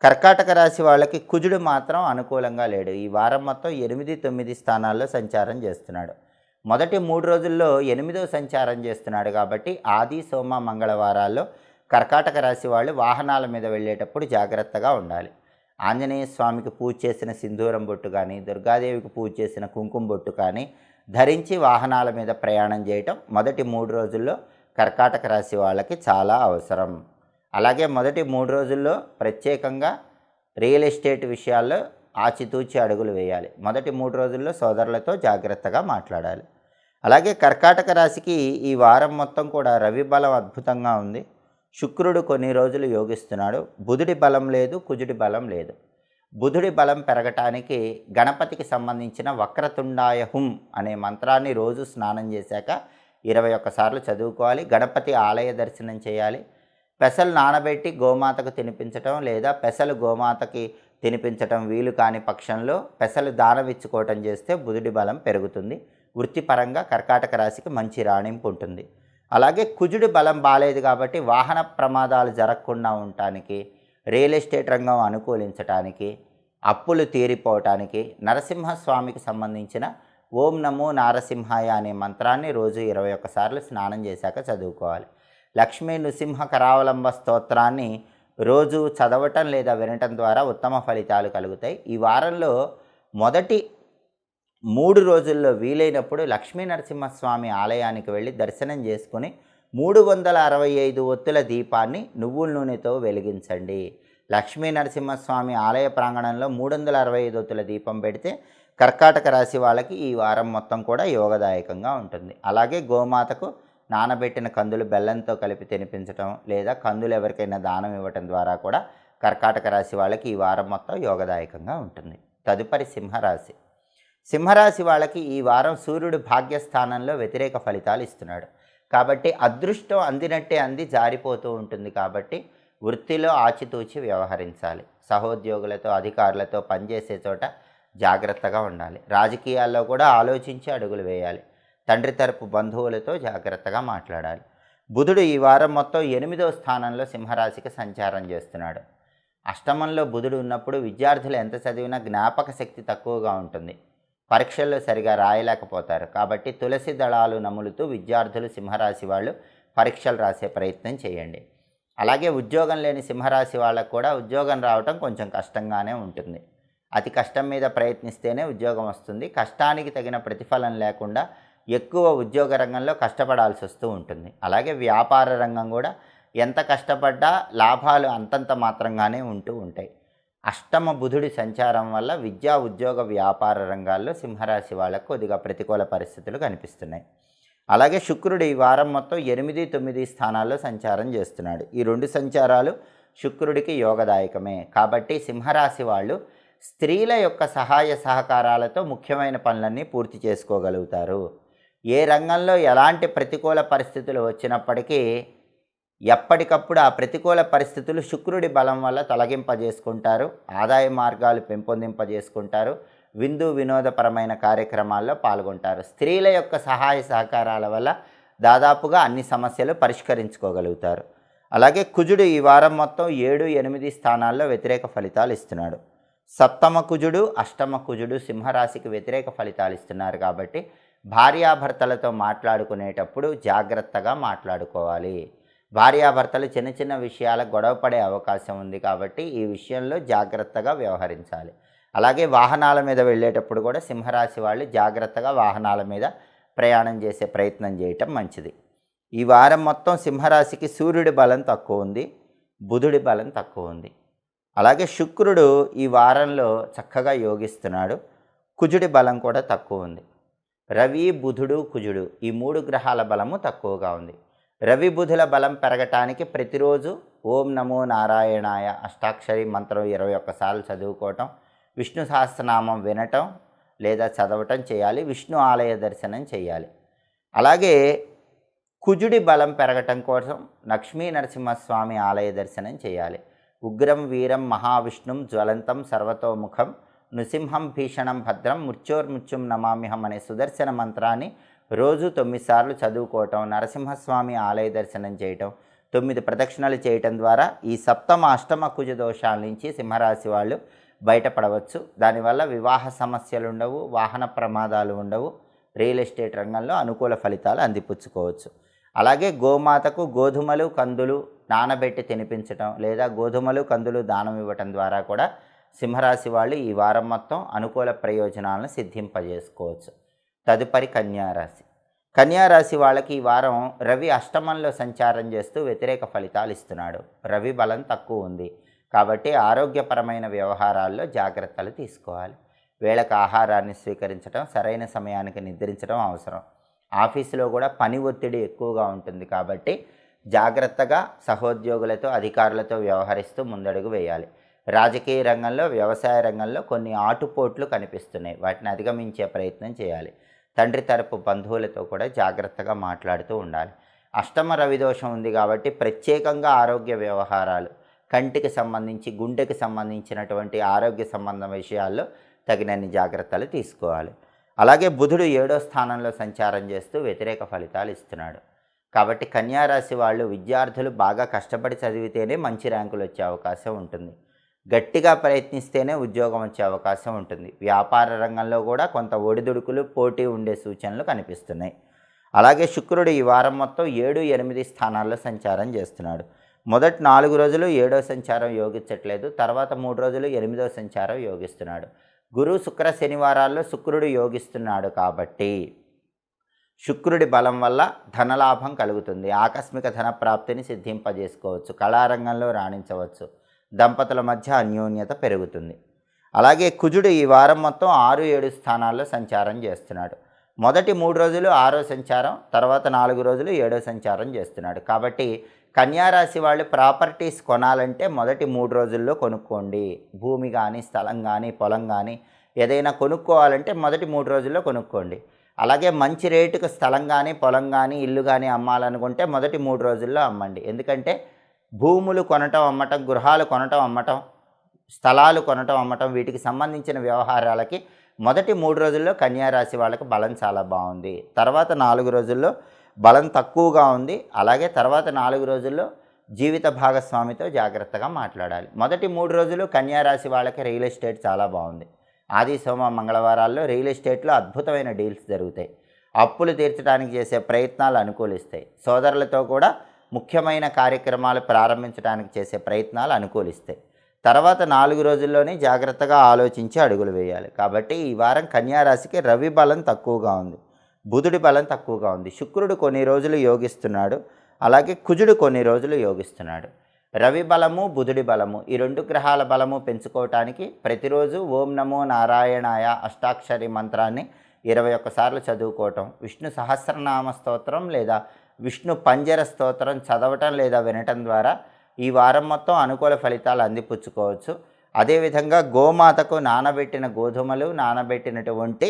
కర్కాటక రాశి వాళ్ళకి కుజుడు మాత్రం అనుకూలంగా లేడు. ఈ వారం మొత్తం 8, 9 స్థానాల్లో సంచారం చేస్తున్నాడు. మొదటి 3 రోజుల్లో 8వ సంచారం చేస్తున్నాడు కాబట్టి ఆది, సోమ, మంగళవారాల్లో కర్కాటక రాశి వాళ్ళు వాహనాల మీద వెళ్ళేటప్పుడు జాగ్రత్తగా ఉండాలి. ఆంజనేయ స్వామికి పూజ చేసిన సింధూరం బొట్టు కానీ, దుర్గాదేవికి పూజ చేసిన కుంకుమ బొట్టు కానీ ధరించి వాహనాల మీద ప్రయాణం చేయటం మొదటి 3 రోజుల్లో కర్కాటక రాశి వాళ్ళకి చాలా అవసరం. అలాగే మొదటి 3 రోజుల్లో ప్రత్యేకంగా రియల్ ఎస్టేట్ విషయాల్లో ఆచితూచి అడుగులు వేయాలి. మొదటి 3 రోజుల్లో సోదరులతో జాగ్రత్తగా మాట్లాడాలి. అలాగే కర్కాటక రాశికి ఈ వారం మొత్తం కూడా రవి బలం అద్భుతంగా ఉంది. శుక్రుడు కొన్ని రోజులు యోగిస్తున్నాడు. బుధుడి బలం లేదు, కుజుడి బలం లేదు. బుధుడి బలం పెరగటానికి గణపతికి సంబంధించిన వక్రతుండాయ హుం అనే మంత్రాన్ని రోజు స్నానం చేశాక 21 సార్లు చదువుకోవాలి. గణపతి ఆలయ దర్శనం చేయాలి. పెసలు నానబెట్టి గోమాతకు తినిపించటం లేదా పెసలు గోమాతకి తినిపించటం వీలు కాని పక్షంలో పెసలు దానం ఇచ్చుకోవటం చేస్తే బుధుడి బలం పెరుగుతుంది. వృత్తిపరంగా కర్కాటక రాశికి మంచి రాణింపు ఉంటుంది. అలాగే కుజుడి బలం బాలేదు కాబట్టి వాహన ప్రమాదాలు జరగకుండా ఉండటానికి, రియల్ ఎస్టేట్ రంగం అనుకూలించటానికి, అప్పులు తీరిపోవటానికి నరసింహస్వామికి సంబంధించిన ఓం నమో నారసింహాయ అనే మంత్రాన్ని రోజు 21 సార్లు స్నానం చేశాక చదువుకోవాలి. లక్ష్మీ నృసింహ కరావలంబ స్తోత్రాన్ని రోజు చదవటం లేదా వినటం ద్వారా ఉత్తమ ఫలితాలు కలుగుతాయి. ఈ వారంలో మొదటి 3 రోజుల్లో వీలైనప్పుడు లక్ష్మీ నరసింహస్వామి ఆలయానికి వెళ్ళి దర్శనం చేసుకుని 365 ఒత్తుల దీపాన్ని నువ్వుల నూనెతో వెలిగించండి. లక్ష్మీ నరసింహస్వామి ఆలయ ప్రాంగణంలో 365 ఒత్తుల దీపం పెడితే కర్కాటక రాశి వాళ్ళకి ఈ వారం మొత్తం కూడా యోగదాయకంగా ఉంటుంది. అలాగే గోమాతకు నానబెట్టిన కందులు బెల్లంతో కలిపి తినిపించటం లేదా కందులు ఎవరికైనా దానం ఇవ్వటం ద్వారా కూడా కర్కాటక రాశి వాళ్ళకి ఈ వారం మొత్తం యోగదాయకంగా ఉంటుంది. తదుపరి సింహరాశి. సింహరాశి వాళ్ళకి ఈ వారం సూర్యుడు భాగ్యస్థానంలో వ్యతిరేక ఫలితాలు ఇస్తున్నాడు. కాబట్టి అదృష్టం అందినట్టే అంది జారిపోతూ ఉంటుంది. కాబట్టి వృత్తిలో ఆచితూచి వ్యవహరించాలి. సహోద్యోగులతో, అధికారులతో పనిచేసే చోట జాగ్రత్తగా ఉండాలి. రాజకీయాల్లో కూడా ఆలోచించి అడుగులు వేయాలి. తండ్రి తరపు బంధువులతో జాగ్రత్తగా మాట్లాడాలి. బుధుడు ఈ వారం మొత్తం 8వ స్థానంలో సింహరాశికి సంచారం చేస్తున్నాడు. అష్టమంలో బుధుడు ఉన్నప్పుడు విద్యార్థులు ఎంత చదివినా జ్ఞాపక శక్తి తక్కువగా ఉంటుంది. పరీక్షల్లో సరిగా రాయలేకపోతారు. కాబట్టి తులసి దళాలు నములుతూ విద్యార్థులు సింహరాశి వాళ్ళు పరీక్షలు రాసే ప్రయత్నం చేయండి. అలాగే ఉద్యోగం లేని సింహరాశి వాళ్ళకు కూడా ఉద్యోగం రావటం కొంచెం కష్టంగానే ఉంటుంది. అతి కష్టం మీద ప్రయత్నిస్తేనే ఉద్యోగం వస్తుంది. కష్టానికి తగిన ప్రతిఫలం లేకుండా ఎక్కువ ఉద్యోగ రంగంలో కష్టపడాల్సి వస్తూ ఉంటుంది. అలాగే వ్యాపార రంగం కూడా ఎంత కష్టపడ్డా లాభాలు అంతంత మాత్రంగానే ఉంటూ ఉంటాయి. అష్టమ బుధుడి సంచారం వల్ల విద్యా, ఉద్యోగ, వ్యాపార రంగాల్లో సింహరాశి వాళ్ళకు కొద్దిగా ప్రతికూల పరిస్థితులు కనిపిస్తున్నాయి. అలాగే శుక్రుడు ఈ వారం మొత్తం 8, 9 స్థానాల్లో సంచారం చేస్తున్నాడు. ఈ 2 సంచారాలు శుక్రుడికి యోగదాయకమే. కాబట్టి సింహరాశి వాళ్ళు స్త్రీల యొక్క సహాయ సహకారాలతో ముఖ్యమైన పనులన్నీ పూర్తి చేసుకోగలుగుతారు. ఏ రంగంలో ఎలాంటి ప్రతికూల పరిస్థితులు వచ్చినప్పటికీ ఎప్పటికప్పుడు ఆ ప్రతికూల పరిస్థితులు శుక్రుడి బలం వల్ల తొలగింపజేసుకుంటారు. ఆదాయ మార్గాలు పెంపొందింపజేసుకుంటారు. విందు వినోదపరమైన కార్యక్రమాల్లో పాల్గొంటారు. స్త్రీల యొక్క సహాయ సహకారాల వల్ల దాదాపుగా అన్ని సమస్యలు పరిష్కరించుకోగలుగుతారు. అలాగే కుజుడు ఈ వారం మొత్తం 7, 8 స్థానాల్లో వ్యతిరేక ఫలితాలు ఇస్తున్నాడు. సప్తమ కుజుడు, అష్టమ కుజుడు సింహరాశికి వ్యతిరేక ఫలితాలు ఇస్తున్నారు. కాబట్టి భార్యాభర్తలతో మాట్లాడుకునేటప్పుడు జాగ్రత్తగా మాట్లాడుకోవాలి. భార్యాభర్తలు చిన్న చిన్న విషయాలకు గొడవపడే అవకాశం ఉంది. కాబట్టి ఈ విషయంలో జాగ్రత్తగా వ్యవహరించాలి. అలాగే వాహనాల మీద వెళ్ళేటప్పుడు కూడా సింహరాశి వాళ్ళు జాగ్రత్తగా వాహనాల మీద ప్రయాణం చేసే ప్రయత్నం చేయటం మంచిది. ఈ వారం మొత్తం సింహరాశికి సూర్యుడి బలం తక్కువ ఉంది, బుధుడి బలం తక్కువ ఉంది. అలాగే శుక్రుడు ఈ వారంలో చక్కగా యోగిస్తున్నాడు. కుజుడి బలం కూడా తక్కువ ఉంది. రవి, బుధుడు, కుజుడు ఈ 3 గ్రహాల బలము తక్కువగా ఉంది. రవి, బుధుల బలం పెరగటానికి ప్రతిరోజు ఓం నమో నారాయణాయ అష్టాక్షరి మంత్రం 21 సార్లు చదువుకోవటం, విష్ణు సహస్రనామం వినటం లేదా చదవటం చేయాలి. విష్ణు ఆలయ దర్శనం చేయాలి. అలాగే కుజుడి బలం పెరగటం కోసం లక్ష్మీ నరసింహస్వామి ఆలయ దర్శనం చేయాలి. ఉగ్రం వీరం మహావిష్ణుం జ్వలంతం సర్వతోముఖం నృసింహం భీషణం భద్రం మృత్యోర్మృత్యుం నమామ్యహం అనే సుదర్శన మంత్రాన్ని రోజు 9 సార్లు చదువుకోవటం, నరసింహస్వామి ఆలయ దర్శనం చేయటం, 9 ప్రదక్షిణలు చేయటం ద్వారా ఈ సప్తమ అష్టమ కుజ దోషాల నుంచి సింహరాశి వాళ్ళు బయటపడవచ్చు. దానివల్ల వివాహ సమస్యలు ఉండవు, వాహన ప్రమాదాలు ఉండవు, రియల్ ఎస్టేట్ రంగంలో అనుకూల ఫలితాలు అందిపుచ్చుకోవచ్చు. అలాగే గోమాతకు గోధుమలు కందులు నానబెట్టి తినిపించటం లేదా గోధుమలు కందులు దానం ఇవ్వటం ద్వారా కూడా సింహరాశి వాళ్ళు ఈ వారం మొత్తం అనుకూల ప్రయోజనాలను సిద్ధింపజేసుకోవచ్చు. తదుపరి కన్యారాశి. కన్యారాశి వాళ్ళకి ఈ వారం రవి అష్టమంలో సంచారం చేస్తూ వ్యతిరేక ఫలితాలు ఇస్తున్నాడు. రవి బలం తక్కువ ఉంది కాబట్టి ఆరోగ్యపరమైన వ్యవహారాల్లో జాగ్రత్తలు తీసుకోవాలి. వేళకు ఆహారాన్ని స్వీకరించడం, సరైన సమయానికి నిద్రించడం అవసరం. ఆఫీసులో కూడా పని ఒత్తిడి ఎక్కువగా ఉంటుంది కాబట్టి జాగ్రత్తగా సహోద్యోగులతో అధికారులతో వ్యవహరిస్తూ ముందడుగు వేయాలి. రాజకీయ రంగంలో, వ్యవసాయ రంగంలో కొన్ని ఆటుపోట్లు కనిపిస్తున్నాయి. వాటిని అధిగమించే ప్రయత్నం చేయాలి. తండ్రి తరపు బంధువులతో కూడా జాగ్రత్తగా మాట్లాడుతూ ఉండాలి. అష్టమ రవిదోషం ఉంది కాబట్టి ప్రత్యేకంగా ఆరోగ్య వ్యవహారాలు, కంటికి సంబంధించి గుండెకి సంబంధించినటువంటి ఆరోగ్య సంబంధ విషయాల్లో తగినన్ని జాగ్రత్తలు తీసుకోవాలి. అలాగే బుధుడు 7వ స్థానంలో సంచారం చేస్తూ వ్యతిరేక ఫలితాలు ఇస్తున్నాడు. కాబట్టి కన్యారాశి వాళ్ళు విద్యార్థులు బాగా కష్టపడి చదివితేనే మంచి ర్యాంకులు వచ్చే అవకాశం ఉంటుంది. గట్టిగా ప్రయత్నిస్తేనే ఉద్యోగం వచ్చే అవకాశం ఉంటుంది. వ్యాపార రంగంలో కూడా కొంత ఒడిదుడుకులు, పోటీ ఉండే సూచనలు కనిపిస్తున్నాయి. అలాగే శుక్రుడు ఈ వారం మొత్తం 7, 8 స్థానాల్లో సంచారం చేస్తున్నాడు. మొదటి 4 రోజులు 7వ సంచారం యోగించట్లేదు, తర్వాత 3 రోజులు 8వ సంచారం యోగిస్తున్నాడు. గురు శుక్ర శనివారాల్లో శుక్రుడు యోగిస్తున్నాడు కాబట్టి శుక్రుడి బలం వల్ల ధనలాభం కలుగుతుంది. ఆకస్మిక ధన ప్రాప్తిని సిద్ధింపజేసుకోవచ్చు. కళారంగంలో రాణించవచ్చు. దంపతుల మధ్య అన్యోన్యత పెరుగుతుంది. అలాగే కుజుడు ఈ వారం మొత్తం 6, 7 స్థానాల్లో సంచారం చేస్తున్నాడు. మొదటి 3 రోజులు 6వ సంచారం, తర్వాత 4 రోజులు 7వ సంచారం చేస్తున్నాడు. కాబట్టి కన్యారాశి వాళ్ళు ప్రాపర్టీస్ కొనాలంటే మొదటి 3 రోజుల్లో కొనుక్కోండి. భూమి కానీ, స్థలం కానీ, పొలం కానీ ఏదైనా కొనుక్కోవాలంటే మొదటి 3 రోజుల్లో కొనుక్కోండి. అలాగే మంచి రేటుకు స్థలం కానీ, పొలం కానీ, ఇల్లు కానీ అమ్మాలనుకుంటే మొదటి 3 రోజుల్లో అమ్మండి. ఎందుకంటే భూములు కొనటం అమ్మటం, గృహాలు కొనటం అమ్మటం, స్థలాలు కొనటం అమ్మటం, వీటికి సంబంధించిన వ్యవహారాలకి మొదటి 3 రోజుల్లో కన్యారాశి వాళ్ళకి బలం చాలా బాగుంది. తర్వాత 4 రోజుల్లో బలం తక్కువగా ఉంది. అలాగే తర్వాత 4 రోజుల్లో జీవిత భాగస్వామితో జాగ్రత్తగా మాట్లాడాలి. మొదటి 3 రోజులు కన్యారాశి వాళ్ళకి రియల్ ఎస్టేట్ చాలా బాగుంది. ఆది, సోమ, మంగళవారాల్లో రియల్ ఎస్టేట్లో అద్భుతమైన డీల్స్ జరుగుతాయి. అప్పులు తీర్చడానికి చేసే ప్రయత్నాలు అనుకూలిస్తాయి. సోదరులతో కూడా ముఖ్యమైన కార్యక్రమాలు ప్రారంభించడానికి చేసే ప్రయత్నాలు అనుకూలిస్తాయి. తర్వాత 4 రోజుల్లోనే జాగ్రత్తగా ఆలోచించి అడుగులు వేయాలి. కాబట్టి ఈ వారం కన్యారాశికి రవి బలం తక్కువగా ఉంది, బుధుడి బలం తక్కువగా ఉంది. శుక్రుడు కొన్ని రోజులు యోగిస్తున్నాడు, అలాగే కుజుడు కొన్ని రోజులు యోగిస్తున్నాడు. రవి బలము, బుధుడి బలము, ఈ 2 గ్రహాల బలము పెంచుకోవటానికి ప్రతిరోజు ఓం నమో నారాయణాయ అష్టాక్షరి మంత్రాన్ని 21 సార్లు చదువుకోవటం, విష్ణు సహస్రనామ స్తోత్రం లేదా విష్ణు పంజర స్తోత్రం చదవటం లేదా వినటం ద్వారా ఈ వారం మొత్తం అనుకూల ఫలితాలు అందిపుచ్చుకోవచ్చు. అదేవిధంగా గోమాతకు నానబెట్టిన గోధుమలు, నానబెట్టినటువంటి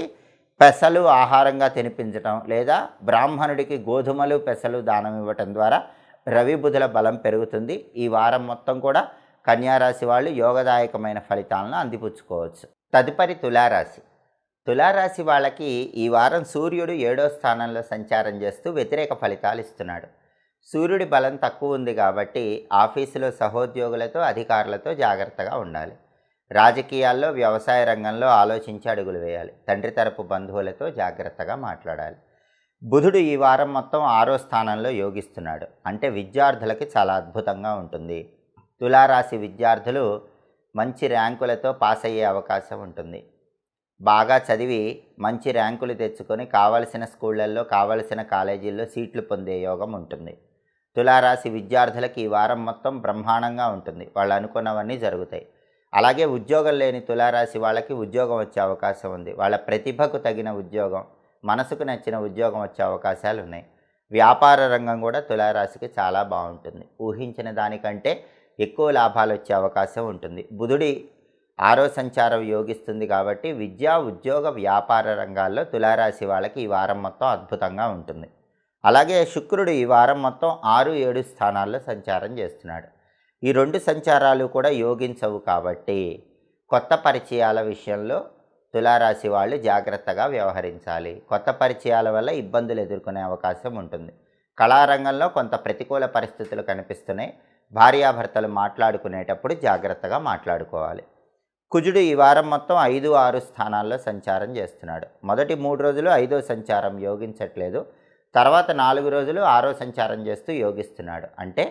పెసలు ఆహారంగా తినిపించటం లేదా బ్రాహ్మణుడికి గోధుమలు, పెసలు దానం ఇవ్వటం ద్వారా రవి బుధుల బలం పెరుగుతుంది. ఈ వారం మొత్తం కూడా కన్యారాశి వాళ్ళు యోగదాయకమైన ఫలితాలను అందిపుచ్చుకోవచ్చు. తదుపరి తులారాశి. తులారాశి వాళ్ళకి ఈ వారం సూర్యుడు 7వ స్థానంలో సంచారం చేస్తూ వ్యతిరేక ఫలితాలు ఇస్తున్నాడు. సూర్యుడి బలం తక్కువ ఉంది కాబట్టి ఆఫీసులో సహోద్యోగులతో, అధికారులతో జాగ్రత్తగా ఉండాలి. రాజకీయాల్లో, వ్యవసాయ రంగంలో ఆలోచించి అడుగులు వేయాలి. తండ్రి తరపు బంధువులతో జాగ్రత్తగా మాట్లాడాలి. బుధుడు ఈ వారం మొత్తం 6వ స్థానంలో యోగిస్తున్నాడు. అంటే విద్యార్థులకి చాలా అద్భుతంగా ఉంటుంది. తులారాశి విద్యార్థులు మంచి ర్యాంకులతో పాస్ అయ్యే అవకాశం ఉంటుంది. బాగా చదివి మంచి ర్యాంకులు తెచ్చుకొని కావలసిన స్కూళ్ళల్లో, కావలసిన కాలేజీల్లో సీట్లు పొందే యోగం ఉంటుంది. తులారాశి విద్యార్థులకి ఈ వారం మొత్తం బ్రహ్మాండంగా ఉంటుంది. వాళ్ళు అనుకున్నవన్నీ జరుగుతాయి. అలాగే ఉద్యోగం లేని తులారాశి వాళ్ళకి ఉద్యోగం వచ్చే అవకాశం ఉంది. వాళ్ళ ప్రతిభకు తగిన ఉద్యోగం, మనసుకు నచ్చిన ఉద్యోగం వచ్చే అవకాశాలు ఉన్నాయి. వ్యాపార రంగం కూడా తులారాశికి చాలా బాగుంటుంది. ఊహించిన దానికంటే ఎక్కువ లాభాలు వచ్చే అవకాశం ఉంటుంది. బుధుడి 6వ సంచారం యోగిస్తుంది కాబట్టి విద్యా, ఉద్యోగ, వ్యాపార రంగాల్లో తులారాశి వాళ్ళకి ఈ వారం మొత్తం అద్భుతంగా ఉంటుంది. అలాగే శుక్రుడు ఈ వారం మొత్తం 6, 7 స్థానాల్లో సంచారం చేస్తున్నాడు. ఈ 2 సంచారాలు కూడా యోగించవు కాబట్టి కొత్త పరిచయాల విషయంలో తులారాశి వాళ్ళు జాగ్రత్తగా వ్యవహరించాలి. కొత్త పరిచయాల వల్ల ఇబ్బందులు ఎదుర్కొనే అవకాశం ఉంటుంది. కళారంగంలో కొంత ప్రతికూల పరిస్థితులు కనిపిస్తున్నాయి. భార్యాభర్తలు మాట్లాడుకునేటప్పుడు జాగ్రత్తగా మాట్లాడుకోవాలి. కుజుడు ఈ వారం మొత్తం 5, 6 స్థానాల్లో సంచారం చేస్తున్నాడు. మొదటి 3 రోజులు 5వ సంచారం యోగించట్లేదు. తర్వాత 4 రోజులు 6వ సంచారం చేస్తూ యోగిస్తున్నాడు. అంటే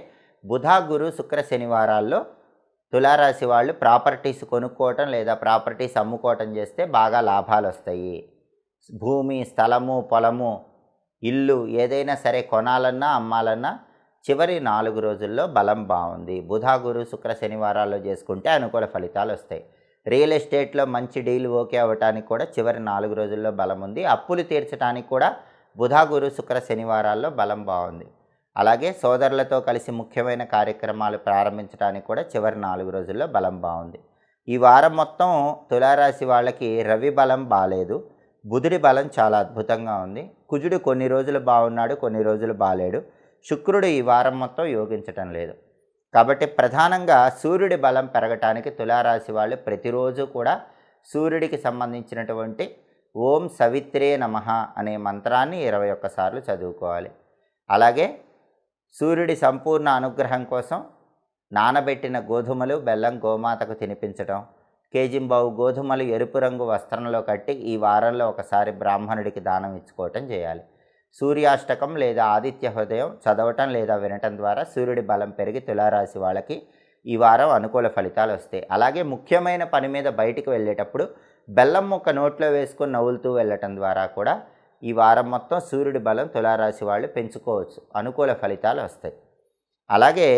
బుధ, గురు, శుక్ర, శనివారాల్లో తులారాశి వాళ్ళు ప్రాపర్టీస్ కొనుక్కోవటం లేదా ప్రాపర్టీస్ అమ్ముకోవటం చేస్తే బాగా లాభాలు వస్తాయి. భూమి, స్థలము, పొలము, ఇల్లు ఏదైనా సరే కొనాలన్నా అమ్మాలన్నా చివరి 4 రోజుల్లో బలం బాగుంది. బుధ, గురు, శుక్ర, శనివారాల్లో చేసుకుంటే అనుకూల ఫలితాలు వస్తాయి. రియల్ ఎస్టేట్లో మంచి డీల్ ఓకే అవ్వటానికి కూడా చివరి 4 రోజుల్లో బలం ఉంది. అప్పులు తీర్చడానికి కూడా బుధ, గురు, శుక్ర, శనివారాల్లో బలం బాగుంది. అలాగే సోదరులతో కలిసి ముఖ్యమైన కార్యక్రమాలు ప్రారంభించడానికి కూడా చివరి 4 రోజుల్లో బలం బాగుంది. ఈ వారం మొత్తం తులారాశి వాళ్ళకి రవి బలం బాలేదు, బుధుడి బలం చాలా అద్భుతంగా ఉంది. కుజుడు కొన్ని రోజులు బాగున్నాడు, కొన్ని రోజులు బాలేడు. శుక్రుడు ఈ వారం మొత్తం యోగించటం లేదు. కాబట్టి ప్రధానంగా సూర్యుడి బలం పెరగటానికి తులారాశి వాళ్ళు ప్రతిరోజు కూడా సూర్యుడికి సంబంధించినటువంటి ఓం సవిత్రే నమః అనే మంత్రాన్ని 21 సార్లు చదువుకోవాలి. అలాగే సూర్యుడి సంపూర్ణ అనుగ్రహం కోసం నానబెట్టిన గోధుమలు, బెల్లం గోమాతకు తినిపించడం, కేజింబావు గోధుమలు ఎరుపు రంగు వస్త్రంలో కట్టి ఈ వారంలో ఒకసారి బ్రాహ్మణుడికి దానం ఇచ్చుకోవటం చేయాలి. సూర్యాష్టకం లేదా ఆదిత్య హృదయం చదవటం లేదా వినటం ద్వారా సూర్యుడి బలం పెరిగి తులారాశి వాళ్ళకి ఈ వారం అనుకూల ఫలితాలు వస్తాయి. అలాగే ముఖ్యమైన పని మీద బయటికి వెళ్ళేటప్పుడు బెల్లం ముక్క నోట్లో వేసుకొని నవ్వులుతూ వెళ్ళటం ద్వారా కూడా ఈ వారం మొత్తం సూర్యుడి బలం తులారాశి వాళ్ళు పెంచుకోవచ్చు, అనుకూల ఫలితాలు వస్తాయి. అలాగే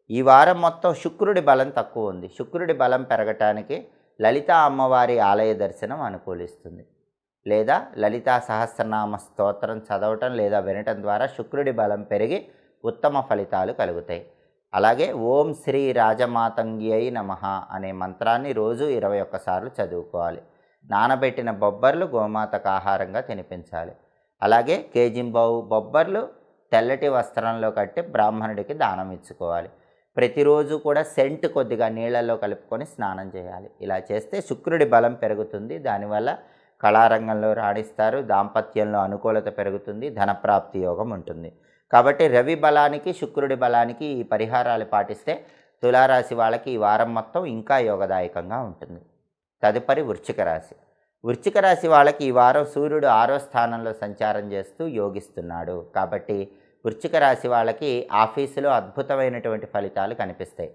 ఈ వారం మొత్తం శుక్రుడి బలం తక్కువ ఉంది. శుక్రుడి బలం పెరగటానికి లలితా అమ్మవారి ఆలయ దర్శనం అనుకూలిస్తుంది. లేదా లలితా సహస్రనామ స్తోత్రం చదవటం లేదా వినటం ద్వారా శుక్రుడి బలం పెరిగి ఉత్తమ ఫలితాలు కలుగుతాయి. అలాగే ఓం శ్రీ రాజమాతంగ్యై నమః అనే మంత్రాన్ని రోజు 21 సార్లు చదువుకోవాలి. నానబెట్టిన బొబ్బర్లు గోమాతకు ఆహారంగా తినిపించాలి. అలాగే కేజింబావు బొబ్బర్లు తెల్లటి వస్త్రంలో కట్టి బ్రాహ్మణుడికి దానం ఇచ్చుకోవాలి. ప్రతిరోజు కూడా సెంట్ కొద్దిగా నీళ్ళల్లో కలుపుకొని స్నానం చేయాలి. ఇలా చేస్తే శుక్రుడి బలం పెరుగుతుంది. దానివల్ల కళారంగంలో రాణిస్తారు, దాంపత్యంలో అనుకూలత పెరుగుతుంది, ధనప్రాప్తి యోగం ఉంటుంది. కాబట్టి రవి బలానికి శుక్రుడి బలానికి ఈ పరిహారాలు పాటిస్తే తులారాశి వాళ్ళకి ఈ వారం మొత్తం ఇంకా యోగదాయకంగా ఉంటుంది. తదుపరి వృశ్చిక రాశి. వృశ్చిక రాశి వాళ్ళకి ఈ వారం సూర్యుడు 6వ స్థానంలో సంచారం చేస్తూ యోగిస్తున్నాడు. కాబట్టి వృశ్చిక రాశి వాళ్ళకి ఆఫీసులో అద్భుతమైనటువంటి ఫలితాలు కనిపిస్తాయి.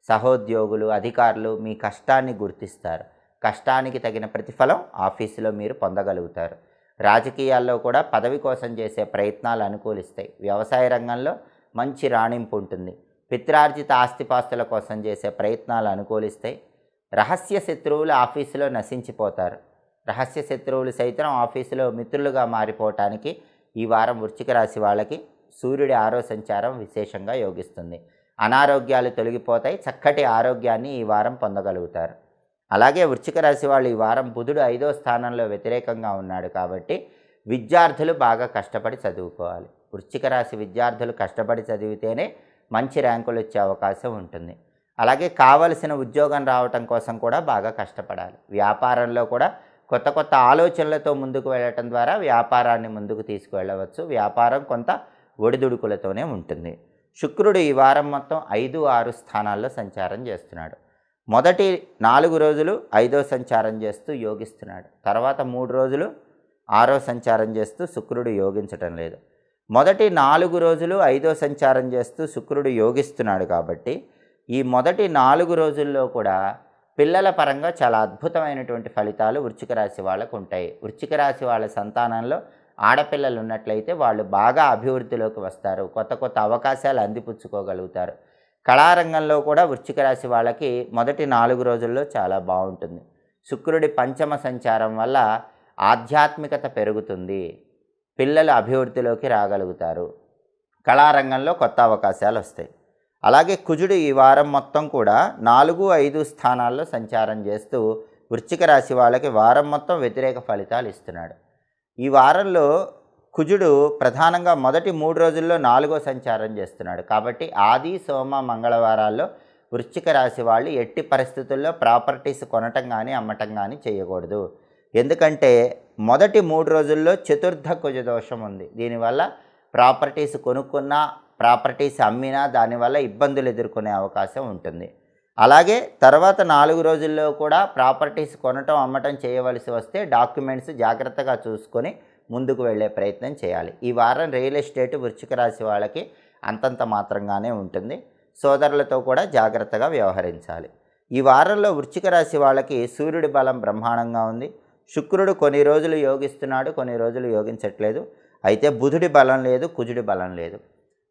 సహోద్యోగులు, అధికారులు మీ కష్టాన్ని గుర్తిస్తారు. కష్టానికి తగిన ప్రతిఫలం ఆఫీసులో మీరు పొందగలుగుతారు. రాజకీయాల్లో కూడా పదవి కోసం చేసే ప్రయత్నాలు అనుకూలిస్తాయి. వ్యవసాయ రంగంలో మంచి రాణింపు ఉంటుంది. పిత్రార్జిత ఆస్తిపాస్తుల కోసం చేసే ప్రయత్నాలు అనుకూలిస్తాయి. రహస్య శత్రువులు ఆఫీసులో నశించిపోతారు. రహస్య శత్రువులు సైతం ఆఫీసులో మిత్రులుగా మారిపోవటానికి ఈ వారం వృశ్చిక రాశి వాళ్ళకి సూర్యుడి 6వ సంచారం విశేషంగా యోగిస్తుంది. అనారోగ్యాలు తొలగిపోతాయి. చక్కటి ఆరోగ్యాన్ని ఈ వారం పొందగలుగుతారు. అలాగే వృశ్చిక రాశి వాళ్ళు ఈ వారం బుధుడు 5వ స్థానంలో వ్యతిరేకంగా ఉన్నాడు. కాబట్టి విద్యార్థులు బాగా కష్టపడి చదువుకోవాలి. వృశ్చిక రాశి విద్యార్థులు కష్టపడి చదివితేనే మంచి ర్యాంకులు వచ్చే అవకాశం ఉంటుంది. అలాగే కావలసిన ఉద్యోగం రావటం కోసం కూడా బాగా కష్టపడాలి. వ్యాపారంలో కూడా కొత్త కొత్త ఆలోచనలతో ముందుకు వెళ్ళటం ద్వారా వ్యాపారాన్ని ముందుకు తీసుకువెళ్ళవచ్చు. వ్యాపారం కొంత ఒడిదుడుకులతోనే ఉంటుంది. శుక్రుడు ఈ వారం మొత్తం 5, 6 స్థానాల్లో సంచారం చేస్తున్నాడు. మొదటి 4 రోజులు 5వ సంచారం చేస్తూ యోగిస్తున్నాడు. తర్వాత 3 రోజులు 6వ సంచారం చేస్తూ శుక్రుడు యోగించటం లేదు. మొదటి 4 రోజులు 5వ సంచారం చేస్తూ శుక్రుడు యోగిస్తున్నాడు. కాబట్టి ఈ మొదటి 4 రోజుల్లో కూడా పిల్లల పరంగా చాలా అద్భుతమైనటువంటి ఫలితాలు వృశ్చిక రాశి వాళ్ళకు ఉంటాయి. వృశ్చిక రాశి వాళ్ళ సంతానంలో ఆడపిల్లలు ఉన్నట్లయితే వాళ్ళు బాగా అభివృద్ధిలోకి వస్తారు. కొత్త కొత్త అవకాశాలు అందిపుచ్చుకోగలుగుతారు. కళారంగంలో కూడా వృశ్చిక రాశి వాళ్ళకి మొదటి 4 రోజుల్లో చాలా బాగుంటుంది. శుక్రుడి పంచమ సంచారం వల్ల ఆధ్యాత్మికత పెరుగుతుంది. పిల్లలు అభివృద్ధిలోకి రాగలుగుతారు. కళారంగంలో కొత్త అవకాశాలు వస్తాయి. అలాగే కుజుడు ఈ వారం మొత్తం కూడా 4, 5 స్థానాల్లో సంచారం చేస్తూ వృశ్చిక రాశి వాళ్ళకి వారం మొత్తం వ్యతిరేక ఫలితాలు ఇస్తున్నాడు. ఈ వారంలో కుజుడు ప్రధానంగా మొదటి 3 రోజుల్లో 4వ సంచారం చేస్తున్నాడు. కాబట్టి ఆది, సోమ, మంగళవారాల్లో వృశ్చిక రాశి వాళ్ళు ఎట్టి పరిస్థితుల్లో ప్రాపర్టీస్ కొనటం కానీ అమ్మటం కానీ చేయకూడదు. ఎందుకంటే మొదటి 3 రోజుల్లో చతుర్థ కుజ దోషం ఉంది. దీనివల్ల ప్రాపర్టీస్ కొనుక్కున్నా, ప్రాపర్టీస్ అమ్మినా దానివల్ల ఇబ్బందులు ఎదుర్కొనే అవకాశం ఉంటుంది. అలాగే తర్వాత 4 రోజుల్లో కూడా ప్రాపర్టీస్ కొనటం, అమ్మటం చేయవలసి వస్తే డాక్యుమెంట్స్ జాగ్రత్తగా చూసుకొని ముందుకు వెళ్ళే ప్రయత్నం చేయాలి. ఈ వారం రియల్ ఎస్టేట్ వృశ్చిక రాశి వాళ్ళకి అంతంత మాత్రంగానే ఉంటుంది. సోదరులతో కూడా జాగ్రత్తగా వ్యవహరించాలి. ఈ వారంలో వృశ్చిక రాశి వాళ్ళకి సూర్యుడి బలం బ్రహ్మాండంగా ఉంది. శుక్రుడు కొన్ని రోజులు యోగిస్తున్నాడు, కొన్ని రోజులు యోగించట్లేదు. అయితే బుధుడి బలం లేదు, కుజుడి బలం లేదు.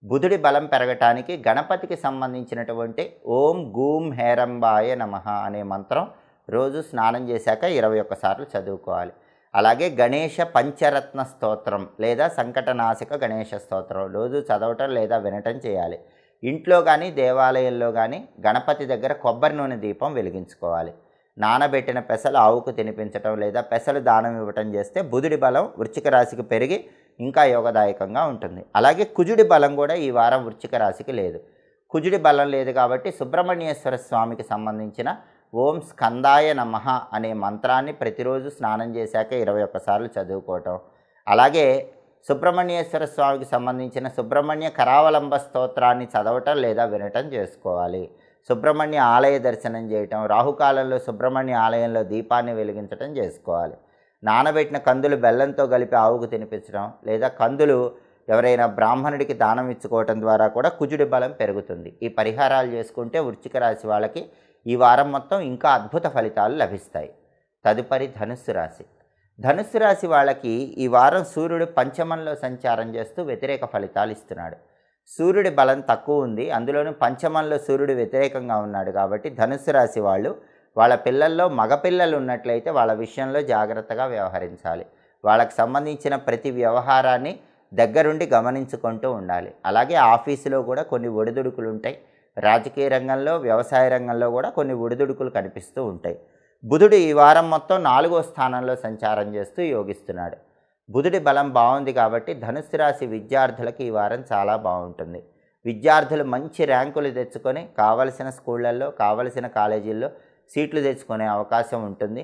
బుధుడి బలం పెరగటానికి గణపతికి సంబంధించినటువంటి ఓం గూం హేరంబాయ నమః అనే మంత్రం రోజు స్నానం చేశాక 21 సార్లు చదువుకోవాలి. అలాగే గణేష పంచరత్న స్తోత్రం లేదా సంకటనాశక గణేష స్తోత్రం రోజు చదవటం లేదా వినటం చేయాలి. ఇంట్లో కానీ దేవాలయంలో కానీ గణపతి దగ్గర కొబ్బరి నూనె దీపం వెలిగించుకోవాలి. నానబెట్టిన పెసలు ఆవుకు తినిపించటం లేదా పెసలు దానం ఇవ్వటం చేస్తే బుధుడి బలం వృశ్చిక రాశికి పెరిగి ఇంకా యోగదాయకంగా ఉంటుంది. అలాగే కుజుడి బలం కూడా ఈ వారం వృశ్చిక రాశికి లేదు. కుజుడి బలం లేదు కాబట్టి సుబ్రహ్మణ్యేశ్వర స్వామికి సంబంధించిన ఓం స్కందాయ నమః అనే మంత్రాన్ని ప్రతిరోజు స్నానం చేశాక 21 సార్లు చదువుకోవటం. అలాగే సుబ్రహ్మణ్యేశ్వర స్వామికి సంబంధించిన సుబ్రహ్మణ్య కరావలంబ స్తోత్రాన్ని చదవటం లేదా వినటం చేసుకోవాలి. సుబ్రహ్మణ్య ఆలయ దర్శనం చేయటం, రాహుకాలంలో సుబ్రహ్మణ్య ఆలయంలో దీపాన్ని వెలిగించటం చేసుకోవాలి. నానబెట్టిన కందులు బెల్లంతో కలిపి ఆవుకు తినిపించడం లేదా కందులు ఎవరైనా బ్రాహ్మణుడికి దానం ఇచ్చుకోవటం ద్వారా కూడా కుజుడి బలం పెరుగుతుంది. ఈ పరిహారాలు చేసుకుంటే వృశ్చిక రాశి వాళ్ళకి ఈ వారం మొత్తం ఇంకా అద్భుత ఫలితాలు లభిస్తాయి. తదుపరి ధనుస్సు రాశి. ధనుస్సు రాశి వాళ్ళకి ఈ వారం సూర్యుడు పంచమంలో సంచారం చేస్తూ వ్యతిరేక ఫలితాలు ఇస్తున్నాడు. సూర్యుడి బలం తక్కువ ఉంది, అందులోనూ పంచమంలో సూర్యుడు వ్యతిరేకంగా ఉన్నాడు. కాబట్టి ధనుస్సు రాశి వాళ్ళు వాళ్ళ పిల్లల్లో మగపిల్లలు ఉన్నట్లయితే వాళ్ళ విషయంలో జాగ్రత్తగా వ్యవహరించాలి. వాళ్ళకి సంబంధించిన ప్రతి వ్యవహారాన్ని దగ్గరుండి గమనించుకుంటూ ఉండాలి. అలాగే ఆఫీసులో కూడా కొన్ని ఒడిదుడుకులు ఉంటాయి. రాజకీయ రంగంలో, వ్యవసాయ రంగంలో కూడా కొన్ని ఒడిదుడుకులు కనిపిస్తూ ఉంటాయి. బుధుడు ఈ వారం మొత్తం 4వ స్థానంలో సంచారం చేస్తూ యోగిస్తున్నాడు. బుధుడి బలం బాగుంది కాబట్టి ధనుస్సు రాశి విద్యార్థులకి ఈ వారం చాలా బాగుంటుంది. విద్యార్థులు మంచి ర్యాంకులు తెచ్చుకొని కావలసిన స్కూళ్ళల్లో, కావలసిన కాలేజీల్లో సీట్లు తెచ్చుకునే అవకాశం ఉంటుంది.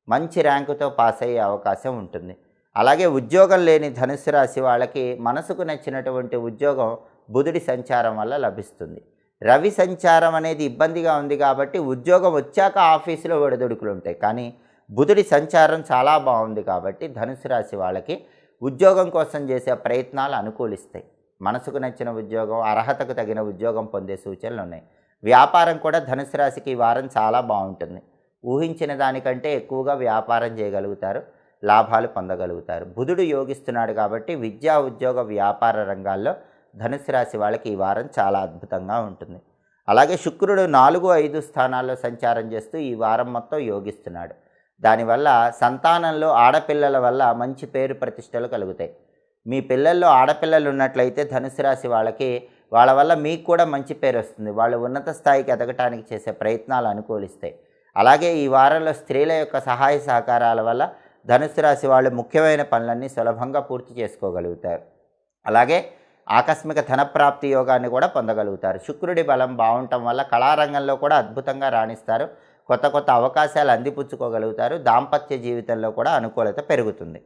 మంచి ర్యాంకుతో పాస్ అయ్యే అవకాశం ఉంటుంది. అలాగే ఉద్యోగం లేని ధనుస్సు రాశి వాళ్ళకి మనసుకు నచ్చినటువంటి ఉద్యోగం బుధుడి సంచారం వల్ల లభిస్తుంది. రవి సంచారం అనేది ఇబ్బందిగా ఉంది కాబట్టి ఉద్యోగం వచ్చాక ఆఫీసులో ఒడిదుడుకులు ఉంటాయి. కానీ బుధుడి సంచారం చాలా బాగుంది కాబట్టి ధనుస్సు రాశి వాళ్ళకి ఉద్యోగం కోసం చేసే ప్రయత్నాలు అనుకూలిస్తాయి. మనసుకు నచ్చిన ఉద్యోగం, అర్హతకు తగిన ఉద్యోగం పొందే సూచనలు ఉన్నాయి. వ్యాపారం కూడా ధనుస్సు రాశికి ఈ వారం చాలా బాగుంటుంది. ఊహించిన దానికంటే ఎక్కువగా వ్యాపారం చేయగలుగుతారు, లాభాలు పొందగలుగుతారు. బుధుడు యోగిస్తున్నాడు కాబట్టి విద్యా, ఉద్యోగ, వ్యాపార రంగాల్లో ధనుస్సు రాశి వాళ్ళకి ఈ వారం చాలా అద్భుతంగా ఉంటుంది. అలాగే శుక్రుడు 4, 5 స్థానాల్లో సంచారం చేస్తూ ఈ వారం మొత్తం యోగిస్తున్నాడు. దానివల్ల సంతానంలో ఆడపిల్లల వల్ల మంచి పేరు ప్రతిష్టలు కలుగుతాయి. మీ పిల్లల్లో ఆడపిల్లలు ఉన్నట్లయితే ధనుస్సు రాశి వాళ్ళకి వాళ్ళ వల్ల మీకు కూడా మంచి పేరు వస్తుంది. వాళ్ళు ఉన్నత స్థాయికి ఎదగటానికి చేసే ప్రయత్నాలు అనుకూలిస్తాయి. అలాగే ఈ వారంలో స్త్రీల యొక్క సహాయ సహకారాల వల్ల ధనుస్సు రాశి వాళ్ళు ముఖ్యమైన పనులన్నీ సులభంగా పూర్తి చేసుకోగలుగుతారు. అలాగే ఆకస్మిక ధనప్రాప్తి యోగాన్ని కూడా పొందగలుగుతారు. శుక్రుడి బలం బాగుండటం వల్ల కళారంగంలో కూడా అద్భుతంగా రాణిస్తారు. కొత్త కొత్త అవకాశాలు అందిపుచ్చుకోగలుగుతారు. దాంపత్య జీవితంలో కూడా అనుకూలత పెరుగుతుంది.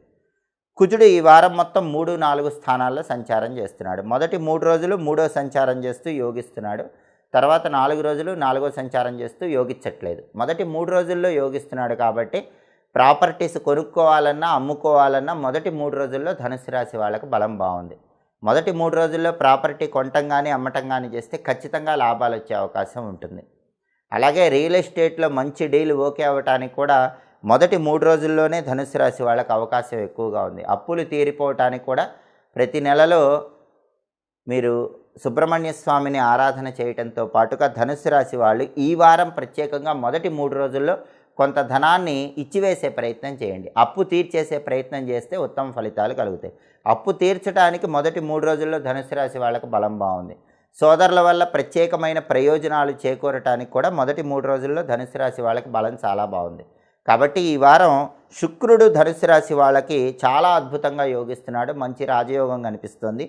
కుజుడు ఈ వారం మొత్తం 3, 4 స్థానాల్లో సంచారం చేస్తున్నాడు. మొదటి 3 రోజులు 3వ సంచారం చేస్తూ యోగిస్తున్నాడు. తర్వాత 4 రోజులు 4వ సంచారం చేస్తూ యోగించట్లేదు. మొదటి 3 రోజుల్లో యోగిస్తున్నాడు కాబట్టి ప్రాపర్టీస్ కొనుక్కోవాలన్నా, అమ్ముకోవాలన్నా మొదటి 3 రోజుల్లో ధనుస్సు రాశి వాళ్ళకు బలం బాగుంది. మొదటి 3 రోజుల్లో ప్రాపర్టీ కొనటం కానీ, అమ్మటం కానీ చేస్తే ఖచ్చితంగా లాభాలు వచ్చే అవకాశం ఉంటుంది. అలాగే రియల్ ఎస్టేట్లో మంచి డీల్ ఓకే అవ్వటానికి కూడా మొదటి 3 రోజుల్లోనే ధనుస్సు రాశి వాళ్ళకి అవకాశం ఎక్కువగా ఉంది. అప్పులు తీరిపోవటానికి కూడా ప్రతి నెలలో మీరు సుబ్రహ్మణ్య స్వామిని ఆరాధన చేయడంతో పాటుగా ధనుస్సు రాశి వాళ్ళు ఈ వారం ప్రత్యేకంగా మొదటి 3 రోజుల్లో కొంత ధనాన్ని ఇచ్చివేసే ప్రయత్నం చేయండి. అప్పు తీర్చేసే ప్రయత్నం చేస్తే ఉత్తమ ఫలితాలు కలుగుతాయి. అప్పు తీర్చడానికి మొదటి 3 రోజుల్లో ధనుస్సు రాశి వాళ్ళకు బలం బాగుంది. సోదరుల వల్ల ప్రత్యేకమైన ప్రయోజనాలు చేకూరటానికి కూడా మొదటి 3 రోజుల్లో ధనుస్సు రాశి వాళ్ళకి బలం చాలా బాగుంది. కాబట్టి ఈ వారం శుక్రుడు ధనుస్సు రాశి వాళ్ళకి చాలా అద్భుతంగా యోగిస్తున్నాడు. మంచి రాజయోగం కనిపిస్తుంది.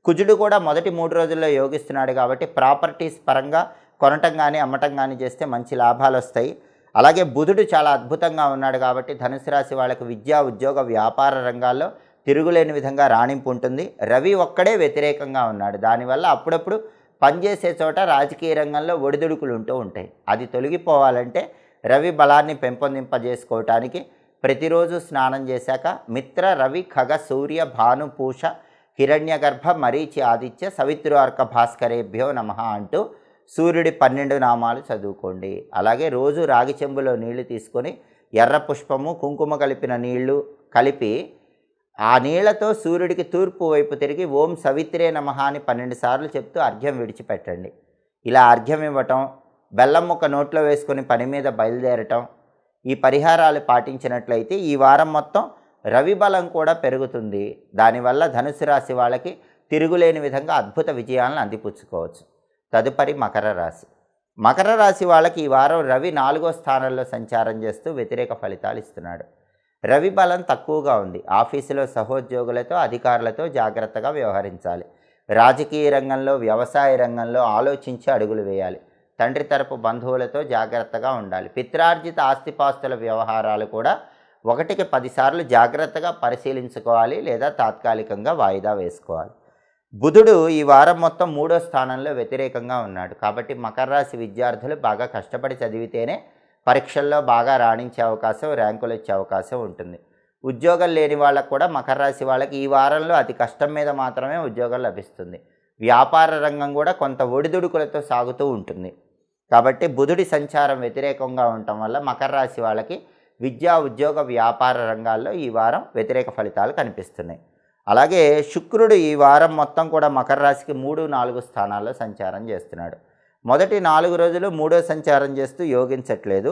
కుజుడు కూడా మొదటి 3 రోజుల్లో యోగిస్తున్నాడు కాబట్టి ప్రాపర్టీస్ పరంగా కొనటం కానీ, అమ్మటం కానీ చేస్తే మంచి లాభాలు వస్తాయి. అలాగే బుధుడు చాలా అద్భుతంగా ఉన్నాడు కాబట్టి ధనుస్సు రాశి వాళ్ళకి విద్యా, ఉద్యోగ, వ్యాపార రంగాల్లో తిరుగులేని విధంగా రాణింపు ఉంటుంది. రవి ఒక్కడే వ్యతిరేకంగా ఉన్నాడు. దానివల్ల అప్పుడప్పుడు పనిచేసే చోట రాజకీయ రంగంలో ఒడిదుడుకులు ఉంటూ ఉంటాయి. అది తొలగిపోవాలంటే రవి బలాన్ని పెంపొందింపజేసుకోవటానికి ప్రతిరోజు స్నానం చేశాక మిత్ర రవి ఖగ సూర్య భాను పూష హిరణ్యగర్భ మరీచి ఆదిత్య సవితృర్క భాస్కరేభ్యో నమః అంటూ సూర్యుడి 12 నామాలు చదువుకోండి. అలాగే రోజు రాగి చెంబులో నీళ్లు తీసుకొని ఎర్ర పుష్పము కుంకుమ కలిపిన నీళ్లు కలిపి ఆ నీళ్లతో సూర్యుడికి తూర్పు వైపు తిరిగి ఓం సవిత్రే నమః అని 12 సార్లు చెప్తూ అర్ఘ్యం విడిచిపెట్టండి. ఇలా అర్ఘ్యం ఇవ్వటం, బెల్లం ముక్క నోట్లో వేసుకొని పని మీద బయలుదేరటం, ఈ పరిహారాలు పాటించినట్లయితే ఈ వారం మొత్తం రవి బలం కూడా పెరుగుతుంది. దానివల్ల ధనుసు రాశి వాళ్ళకి తిరుగులేని విధంగా అద్భుత విజయాలను అందిపుచ్చుకోవచ్చు. తదుపరి మకర రాశి. మకర రాశి వాళ్ళకి ఈ వారం రవి 4వ స్థానంలో సంచారం చేస్తూ వ్యతిరేక ఫలితాలు ఇస్తున్నాడు. రవి బలం తక్కువగా ఉంది. ఆఫీసులో సహోద్యోగులతో అధికారులతో జాగ్రత్తగా వ్యవహరించాలి. రాజకీయ రంగంలో వ్యవసాయ రంగంలో ఆలోచించి అడుగులు వేయాలి. తండ్రి తరపు బంధువులతో జాగ్రత్తగా ఉండాలి. పిత్రార్జిత ఆస్తిపాస్తుల వ్యవహారాలు కూడా 1కి 10 సార్లు జాగ్రత్తగా పరిశీలించుకోవాలి లేదా తాత్కాలికంగా వాయిదా వేసుకోవాలి. బుధుడు ఈ వారం మొత్తం 3వ స్థానంలో వ్యతిరేకంగా ఉన్నాడు. కాబట్టి మకర రాశి విద్యార్థులు బాగా కష్టపడి చదివితేనే పరీక్షల్లో బాగా రాణించే అవకాశం, ర్యాంకులు వచ్చే అవకాశం ఉంటుంది. ఉద్యోగం లేని వాళ్ళకు కూడా మకర రాశి వాళ్ళకి ఈ వారంలో అతి కష్టం మీద మాత్రమే ఉద్యోగం లభిస్తుంది. వ్యాపార రంగం కూడా కొంత ఒడిదుడుకులతో సాగుతూ ఉంటుంది. కాబట్టి బుధుడి సంచారం వ్యతిరేకంగా ఉండటం వల్ల మకర రాశి వాళ్ళకి విద్యా ఉద్యోగ వ్యాపార రంగాల్లో ఈ వారం వ్యతిరేక ఫలితాలు కనిపిస్తున్నాయి. అలాగే శుక్రుడు ఈ వారం మొత్తం కూడా మకర రాశికి 3, 4 స్థానాల్లో సంచారం చేస్తున్నాడు. మొదటి 4 రోజులు 3వ సంచారం చేస్తూ యోగించట్లేదు.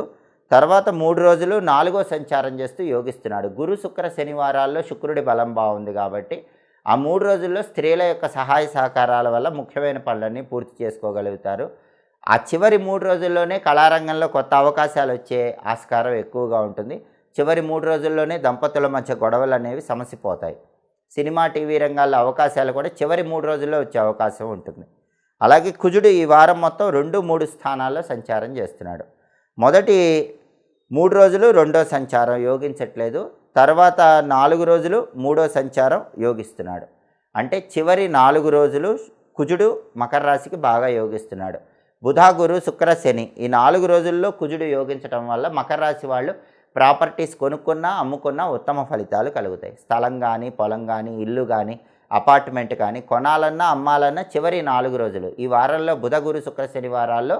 తర్వాత 3 రోజులు 4వ సంచారం చేస్తూ యోగిస్తున్నాడు. గురు శుక్ర శనివారాల్లో శుక్రుడి బలం బాగుంది కాబట్టి ఆ 3 రోజుల్లో స్త్రీల యొక్క సహాయ సహకారాల వల్ల ముఖ్యమైన పనులన్నీ పూర్తి చేసుకోగలుగుతారు. ఆ చివరి 3 రోజుల్లోనే కళారంగంలో కొత్త అవకాశాలు వచ్చే ఆస్కారం ఎక్కువగా ఉంటుంది. చివరి 3 రోజుల్లోనే దంపతుల మధ్య గొడవలు అనేవి సమసిపోతాయి. సినిమా టీవీ రంగాల్లో అవకాశాలు కూడా చివరి 3 రోజుల్లో వచ్చే అవకాశం ఉంటుంది. అలాగే కుజుడు ఈ వారం మొత్తం 2, 3 స్థానాల్లో సంచారం చేస్తున్నాడు. మొదటి 3 రోజులు 2వ సంచారం యోగించట్లేదు. తర్వాత 4 రోజులు 3వ సంచారం యోగిస్తున్నాడు. అంటే చివరి 4 రోజులు కుజుడు మకర రాశికి బాగా యోగిస్తున్నాడు. బుధ గురు శుక్ర శని ఈ 4 రోజుల్లో కుజుడు యోగించడం వల్ల మకర రాశి వాళ్ళు ప్రాపర్టీస్ కొనుక్కున్నా అమ్ముకున్నా ఉత్తమ ఫలితాలు కలుగుతాయి. స్థలం కానీ, పొలం కానీ, ఇల్లు కానీ, అపార్ట్మెంట్ కానీ కొనాలన్నా అమ్మాలన్నా చివరి 4 రోజులు ఈ వారంలో బుధ గురు శుక్ర శనివారాల్లో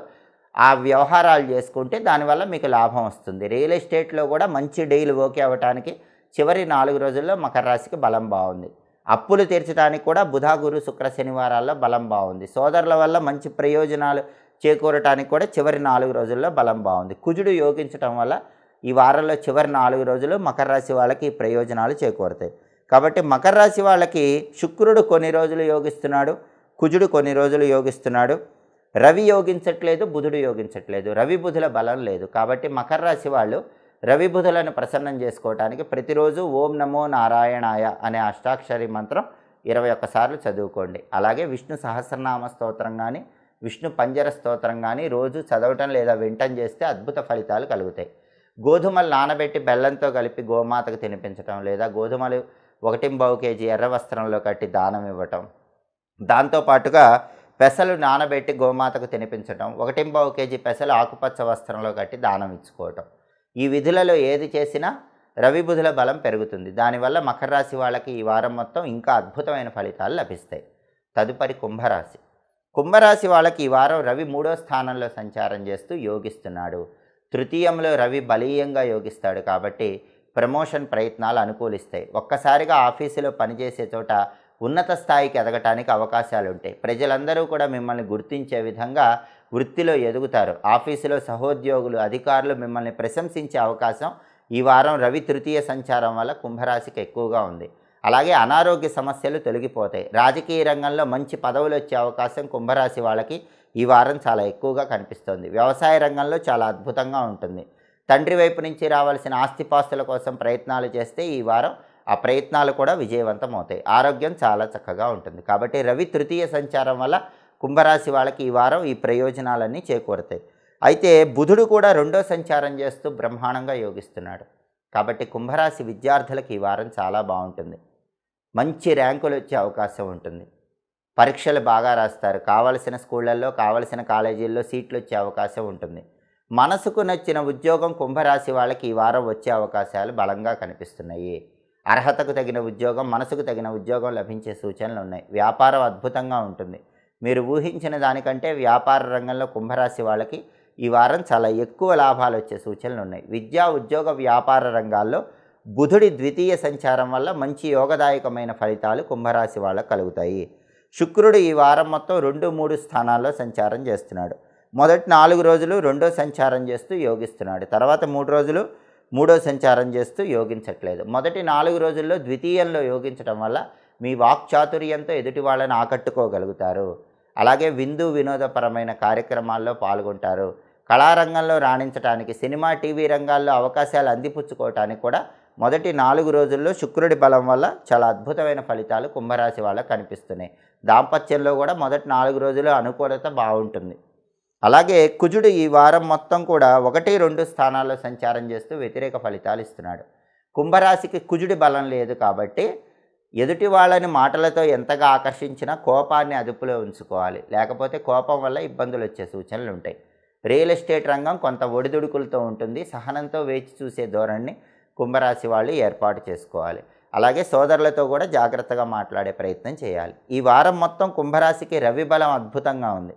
ఆ వ్యవహారాలు చేసుకుంటే దానివల్ల మీకు లాభం వస్తుంది. రియల్ ఎస్టేట్లో కూడా మంచి డీల్ ఓకే అవ్వటానికి చివరి 4 రోజుల్లో మకర రాశికి బలం బాగుంది. అప్పులు తీర్చడానికి కూడా బుధ గురు శుక్ర శనివారాల్లో బలం బాగుంది. సోదరుల వల్ల మంచి ప్రయోజనాలు చేకూరటానికి కూడా చివరి 4 రోజుల్లో బలం బాగుంది. కుజుడు యోగించడం వల్ల ఈ వారంలో చివరి 4 రోజులు మకర రాశి వాళ్ళకి ప్రయోజనాలు చేకూరుతాయి. కాబట్టి మకర రాశి వాళ్ళకి శుక్రుడు కొన్ని రోజులు యోగిస్తున్నాడు, కుజుడు కొన్ని రోజులు యోగిస్తున్నాడు. రవి యోగించట్లేదు, బుధుడు యోగించట్లేదు. రవి బుధుల బలం లేదు. కాబట్టి మకర రాశి వాళ్ళు రవి బుధులను ప్రసన్నం చేసుకోవటానికి ప్రతిరోజు ఓం నమో నారాయణాయ అనే అష్టాక్షరి మంత్రం 21 సార్లు చదువుకోండి. అలాగే విష్ణు సహస్రనామ స్తోత్రం కానీ, విష్ణు పంజర స్తోత్రం కానీ రోజు చదవటం లేదా వింటం చేస్తే అద్భుత ఫలితాలు కలుగుతాయి. గోధుమలు నానబెట్టి బెల్లంతో కలిపి గోమాతకు తినిపించటం లేదా గోధుమలు 1.25 కేజీ ఎర్ర వస్త్రంలో కట్టి దానం ఇవ్వటం, దాంతోపాటుగా పెసలు నానబెట్టి గోమాతకు తినిపించటం, 1.25 కేజీ పెసలు ఆకుపచ్చ వస్త్రంలో కట్టి దానం ఇచ్చుకోవటం. ఈ విధులలో ఏది చేసినా రవి బుధుల బలం పెరుగుతుంది. దానివల్ల మకర రాశి వాళ్ళకి ఈ వారం మొత్తం ఇంకా అద్భుతమైన ఫలితాలు లభిస్తాయి. తదుపరి కుంభరాశి. కుంభరాశి వాళ్ళకి ఈ వారం రవి 3వ స్థానంలో సంచారం చేస్తూ యోగిస్తున్నాడు. తృతీయంలో రవి బలీయంగా యోగిస్తాడు కాబట్టి ప్రమోషన్ ప్రయత్నాలు అనుకూలిస్తాయి. ఒక్కసారిగా ఆఫీసులో పనిచేసే చోట ఉన్నత స్థాయికి ఎదగటానికి అవకాశాలు ఉంటాయి. ప్రజలందరూ కూడా మిమ్మల్ని గుర్తించే విధంగా వృత్తిలో ఎదుగుతారు. ఆఫీసులో సహోద్యోగులు, అధికారులు మిమ్మల్ని ప్రశంసించే అవకాశం ఈ వారం రవి తృతీయ సంచారం వల్ల కుంభరాశికి ఎక్కువగా ఉంది. అలాగే అనారోగ్య సమస్యలు తొలగిపోతాయి. రాజకీయ రంగంలో మంచి పదవులు వచ్చే అవకాశం కుంభరాశి వాళ్ళకి ఈ వారం చాలా ఎక్కువగా కనిపిస్తుంది. వ్యవసాయ రంగంలో చాలా అద్భుతంగా ఉంటుంది. తండ్రి వైపు నుంచి రావాల్సిన ఆస్తిపాస్తుల కోసం ప్రయత్నాలు చేస్తే ఈ వారం ఆ ప్రయత్నాలు కూడా విజయవంతం అవుతాయి. ఆరోగ్యం చాలా చక్కగా ఉంటుంది. కాబట్టి రవి తృతీయ సంచారం వల్ల కుంభరాశి వాళ్ళకి ఈ వారం ఈ ప్రయోజనాలన్నీ చేకూరుతాయి. అయితే బుధుడు కూడా 2వ సంచారం చేస్తూ బ్రహ్మాండంగా యోగిస్తున్నాడు. కాబట్టి కుంభరాశి విద్యార్థులకు ఈ వారం చాలా బాగుంటుంది. మంచి ర్యాంకులు వచ్చే అవకాశం ఉంటుంది. పరీక్షలు బాగా రాస్తారు. కావలసిన స్కూళ్ళల్లో, కావలసిన కాలేజీల్లో సీట్లు వచ్చే అవకాశం ఉంటుంది. మనసుకు నచ్చిన ఉద్యోగం కుంభరాశి వాళ్ళకి ఈ వారం వచ్చే అవకాశాలు బలంగా కనిపిస్తున్నాయి. అర్హతకు తగిన ఉద్యోగం, మనసుకు తగిన ఉద్యోగం లభించే సూచనలు ఉన్నాయి. వ్యాపారం అద్భుతంగా ఉంటుంది. మీరు ఊహించిన దానికంటే వ్యాపార రంగంలో కుంభరాశి వాళ్ళకి ఈ వారం చాలా ఎక్కువ లాభాలు వచ్చే సూచనలు ఉన్నాయి. విద్యా, ఉద్యోగ, వ్యాపార రంగాల్లో బుధుడి ద్వితీయ సంచారం వల్ల మంచి యోగదాయకమైన ఫలితాలు కుంభరాశి వాళ్ళకు కలుగుతాయి. శుక్రుడు ఈ వారం మొత్తం 2, 3 స్థానాల్లో సంచారం చేస్తున్నాడు. మొదటి 4 రోజులు రెండో సంచారం చేస్తూ యోగిస్తున్నాడు. తర్వాత 3 రోజులు మూడో సంచారం చేస్తూ యోగించట్లేదు. మొదటి 4 రోజుల్లో ద్వితీయంలో యోగించడం వల్ల మీ వాక్చాతుర్యంతో ఎదుటి వాళ్ళని ఆకట్టుకోగలుగుతారు. అలాగే విందు వినోదపరమైన కార్యక్రమాల్లో పాల్గొంటారు. కళారంగంలో రాణించడానికి, సినిమా, టీవీ రంగాల్లో అవకాశాలు అందిపుచ్చుకోవటానికి కూడా మొదటి 4 రోజుల్లో శుక్రుడి బలం వల్ల చాలా అద్భుతమైన ఫలితాలు కుంభరాశి వాళ్ళకు కనిపిస్తున్నాయి. దాంపత్యంలో కూడా మొదటి 4 రోజులు అనుకూలత బాగుంటుంది. అలాగే కుజుడు ఈ వారం మొత్తం కూడా 1, 2 స్థానాల్లో సంచారం చేస్తూ వ్యతిరేక ఫలితాలు ఇస్తున్నాడు. కుంభరాశికి కుజుడి బలం లేదు కాబట్టి ఎదుటి వాళ్ళని మాటలతో ఎంతగా ఆకర్షించినా కోపాన్ని అదుపులో ఉంచుకోవాలి. లేకపోతే కోపం వల్ల ఇబ్బందులు వచ్చే సూచనలు ఉంటాయి. రియల్ ఎస్టేట్ రంగం కొంత ఒడిదుడుకులతో ఉంటుంది. సహనంతో వేచి చూసే ధోరణిని కుంభరాశి వాళ్ళు ఏర్పాటు చేసుకోవాలి. అలాగే సోదరులతో కూడా జాగ్రత్తగా మాట్లాడే ప్రయత్నం చేయాలి. ఈ వారం మొత్తం కుంభరాశికి రవి బలం అద్భుతంగా ఉంది.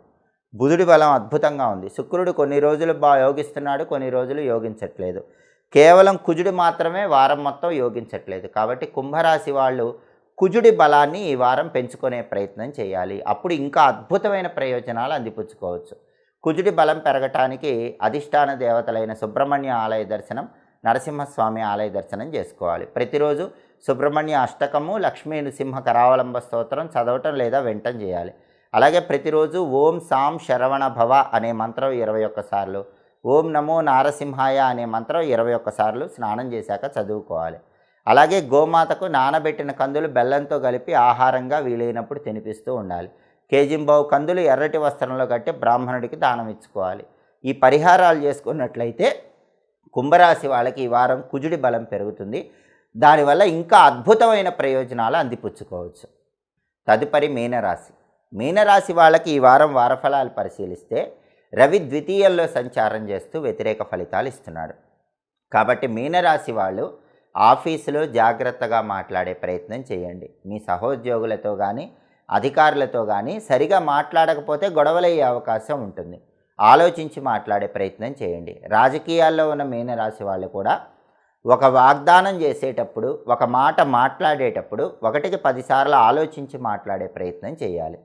బుధుడి బలం అద్భుతంగా ఉంది. శుక్రుడు కొన్ని రోజులు యోగిస్తున్నాడు, కొన్ని రోజులు యోగించట్లేదు. కేవలం కుజుడు మాత్రమే వారం మొత్తం యోగించట్లేదు. కాబట్టి కుంభరాశి వాళ్ళు కుజుడి బలాన్ని ఈ వారం పెంచుకునే ప్రయత్నం చేయాలి. అప్పుడు ఇంకా అద్భుతమైన ప్రయోజనాలు అందిపుచ్చుకోవచ్చు. కుజుడి బలం పెరగటానికి అధిష్టాన దేవతలైన సుబ్రహ్మణ్య ఆలయ దర్శనం, నరసింహస్వామి ఆలయ దర్శనం చేసుకోవాలి. ప్రతిరోజు సుబ్రహ్మణ్య అష్టకము, లక్ష్మీ నృసింహ కరావలంబ స్తోత్రం చదవటం లేదా వినటం చేయాలి. అలాగే ప్రతిరోజు ఓం సాం శరవణ భవ అనే మంత్రం 21 సార్లు, ఓం నమో నారసింహాయ అనే మంత్రం 21 సార్లు స్నానం చేశాక చదువుకోవాలి. అలాగే గోమాతకు నానబెట్టిన కందులు బెల్లంతో కలిపి ఆహారంగా వీలైనప్పుడు తినిపిస్తూ ఉండాలి. కేజింబావు కందులు ఎర్రటి వస్త్రంలో కట్టి బ్రాహ్మణుడికి దానం ఇచ్చుకోవాలి. ఈ పరిహారాలు చేసుకున్నట్లయితే కుంభరాశి వాళ్ళకి ఈ వారం కుజుడి బలం పెరుగుతుంది. దానివల్ల ఇంకా అద్భుతమైన ప్రయోజనాలు అందిపుచ్చుకోవచ్చు. తదుపరి మీనరాశి. మీనరాశి వాళ్ళకి ఈ వారం వారఫలాలు పరిశీలిస్తే రవి ద్వితీయంలో సంచారం చేస్తూ వ్యతిరేక ఫలితాలు ఇస్తున్నాడు. కాబట్టి మీనరాశి వాళ్ళు ఆఫీసులో జాగ్రత్తగా మాట్లాడే ప్రయత్నం చేయండి. మీ సహోద్యోగులతో కానీ అధికారులతో కానీ సరిగా మాట్లాడకపోతే గొడవలయ్యే అవకాశం ఉంటుంది. ఆలోచించి మాట్లాడే ప్రయత్నం చేయండి. రాజకీయాల్లో ఉన్న మీనరాశి వాళ్ళు కూడా ఒక వాగ్దానం చేసేటప్పుడు, ఒక మాట మాట్లాడేటప్పుడు 1కి 10 సార్లు ఆలోచించి మాట్లాడే ప్రయత్నం చేయాలి.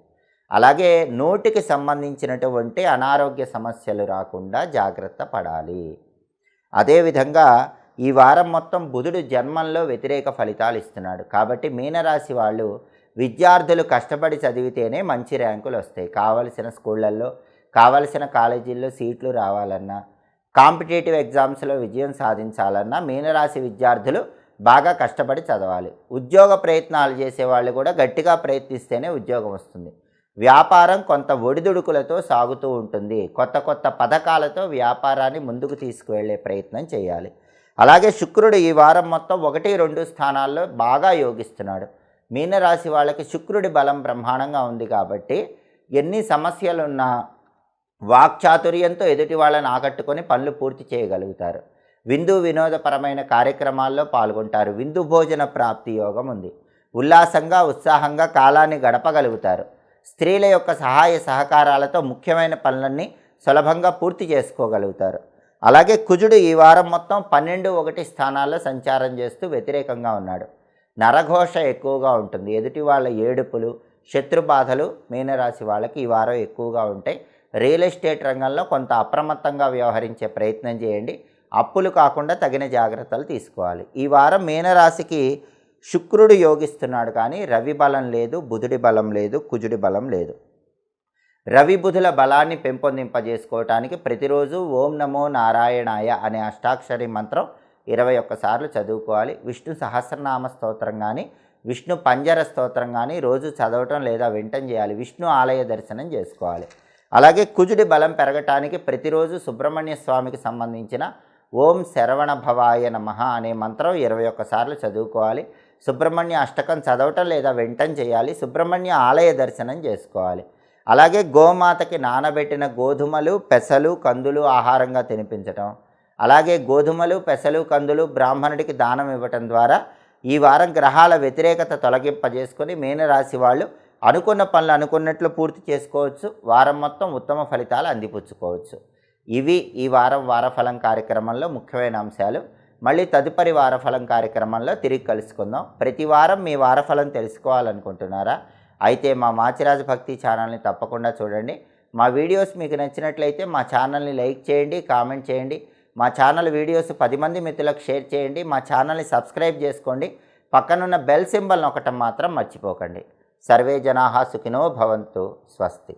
అలాగే నోటికి సంబంధించినటువంటి అనారోగ్య సమస్యలు రాకుండా జాగ్రత్త పడాలి. అదేవిధంగా ఈ వారం మొత్తం బుధుడు జన్మంలో వ్యతిరేక ఫలితాలు ఇస్తున్నాడు. కాబట్టి మీనరాశి వాళ్ళు విద్యార్థులు కష్టపడి చదివితేనే మంచి ర్యాంకులు వస్తాయి. కావలసిన స్కూళ్ళల్లో, కావలసిన కాలేజీల్లో సీట్లు రావాలన్నా, కాంపిటేటివ్ ఎగ్జామ్స్లో విజయం సాధించాలన్నా మీనరాశి విద్యార్థులు బాగా కష్టపడి చదవాలి. ఉద్యోగ ప్రయత్నాలు చేసేవాళ్ళు కూడా గట్టిగా ప్రయత్నిస్తేనే ఉద్యోగం వస్తుంది. వ్యాపారం కొంత ఒడిదుడుకులతో సాగుతూ ఉంటుంది. కొత్త కొత్త పథకాలతో వ్యాపారాన్ని ముందుకు తీసుకువెళ్ళే ప్రయత్నం చేయాలి. అలాగే శుక్రుడు ఈ వారం మొత్తం 1, 2 స్థానాల్లో బాగా యోగిస్తున్నాడు. మీనరాశి వాళ్ళకి శుక్రుడి బలం బ్రహ్మాండంగా ఉంది కాబట్టి ఎన్ని సమస్యలున్నా వాక్చాతుర్యంతో ఎదుటి వాళ్ళని ఆకట్టుకొని పనులు పూర్తి చేయగలుగుతారు. విందు వినోదపరమైన కార్యక్రమాల్లో పాల్గొంటారు. విందు భోజన ప్రాప్తి యోగం ఉంది. ఉల్లాసంగా ఉత్సాహంగా కాలాన్ని గడపగలుగుతారు. స్త్రీల యొక్క సహాయ సహకారాలతో ముఖ్యమైన పనులన్నీ సులభంగా పూర్తి చేసుకోగలుగుతారు. అలాగే కుజుడు ఈ వారం మొత్తం 12, 1 స్థానాల్లో సంచారం చేస్తూ వ్యతిరేకంగా ఉన్నాడు. నరఘోష ఎక్కువగా ఉంటుంది. ఎదుటి వాళ్ళ ఏడుపులు, శత్రుబాధలు మీనరాశి వాళ్ళకి ఈ వారం ఎక్కువగా ఉంటాయి. రియల్ ఎస్టేట్ రంగంలో కొంత అప్రమత్తంగా వ్యవహరించే ప్రయత్నం చేయండి. అప్పులు కాకుండా తగిన జాగ్రత్తలు తీసుకోవాలి. ఈ వారం మీనరాశికి శుక్రుడు యోగిస్తున్నాడు కానీ రవి బలం లేదు, బుధుడి బలం లేదు, కుజుడి బలం లేదు. రవి బుధుల బలాన్ని పెంపొందింపజేసుకోవటానికి ప్రతిరోజు ఓం నమో నారాయణాయ అనే అష్టాక్షరి మంత్రం 21 సార్లు చదువుకోవాలి. విష్ణు సహస్రనామ స్తోత్రం కానీ, విష్ణు పంజర స్తోత్రం కానీ రోజు చదవటం లేదా వినటం చేయాలి. విష్ణు ఆలయ దర్శనం చేసుకోవాలి. అలాగే కుజుడి బలం పెరగటానికి ప్రతిరోజు సుబ్రహ్మణ్య స్వామికి సంబంధించిన ఓం శరవణ భవాయ నమః అనే మంత్రం 21 సార్లు చదువుకోవాలి. సుబ్రహ్మణ్య అష్టకం చదవటం లేదా వినటం చేయాలి. సుబ్రహ్మణ్య ఆలయ దర్శనం చేసుకోవాలి. అలాగే గోమాతకి నానబెట్టిన గోధుమలు, పెసలు, కందులు ఆహారంగా తినిపించటం, అలాగే గోధుమలు, పెసలు, కందులు బ్రాహ్మణుడికి దానం ఇవ్వటం ద్వారా ఈ వారం గ్రహాల వ్యతిరేకత తొలగింపజేసుకొని మీనరాశి వాళ్ళు అనుకున్న పనులు అనుకున్నట్లు పూర్తి చేసుకోవచ్చు. వారం మొత్తం ఉత్తమ ఫలితాలు అందిపుచ్చుకోవచ్చు. ఇవి ఈ వారం వారఫలం కార్యక్రమంలో ముఖ్యమైన అంశాలు. మళ్ళీ తదుపరి వారఫలం కార్యక్రమంలో తిరిగి కలుసుకుందాం. ప్రతి వారం మీ వారఫలం తెలుసుకోవాలనుకుంటున్నారా? అయితే మా మాచిరాజు భక్తి ఛానల్ని తప్పకుండా చూడండి. మా వీడియోస్ మీకు నచ్చినట్లయితే మా ఛానల్ని లైక్ చేయండి, కామెంట్ చేయండి. మా ఛానల్ వీడియోస్ 10 మంది మిత్రులకు షేర్ చేయండి. మా ఛానల్ని సబ్స్క్రైబ్ చేసుకోండి. పక్కనున్న బెల్ సింబల్ నొక్కటం మాత్రం మర్చిపోకండి. సర్వే జనాః సుఖినో భవంతు. స్వస్తి.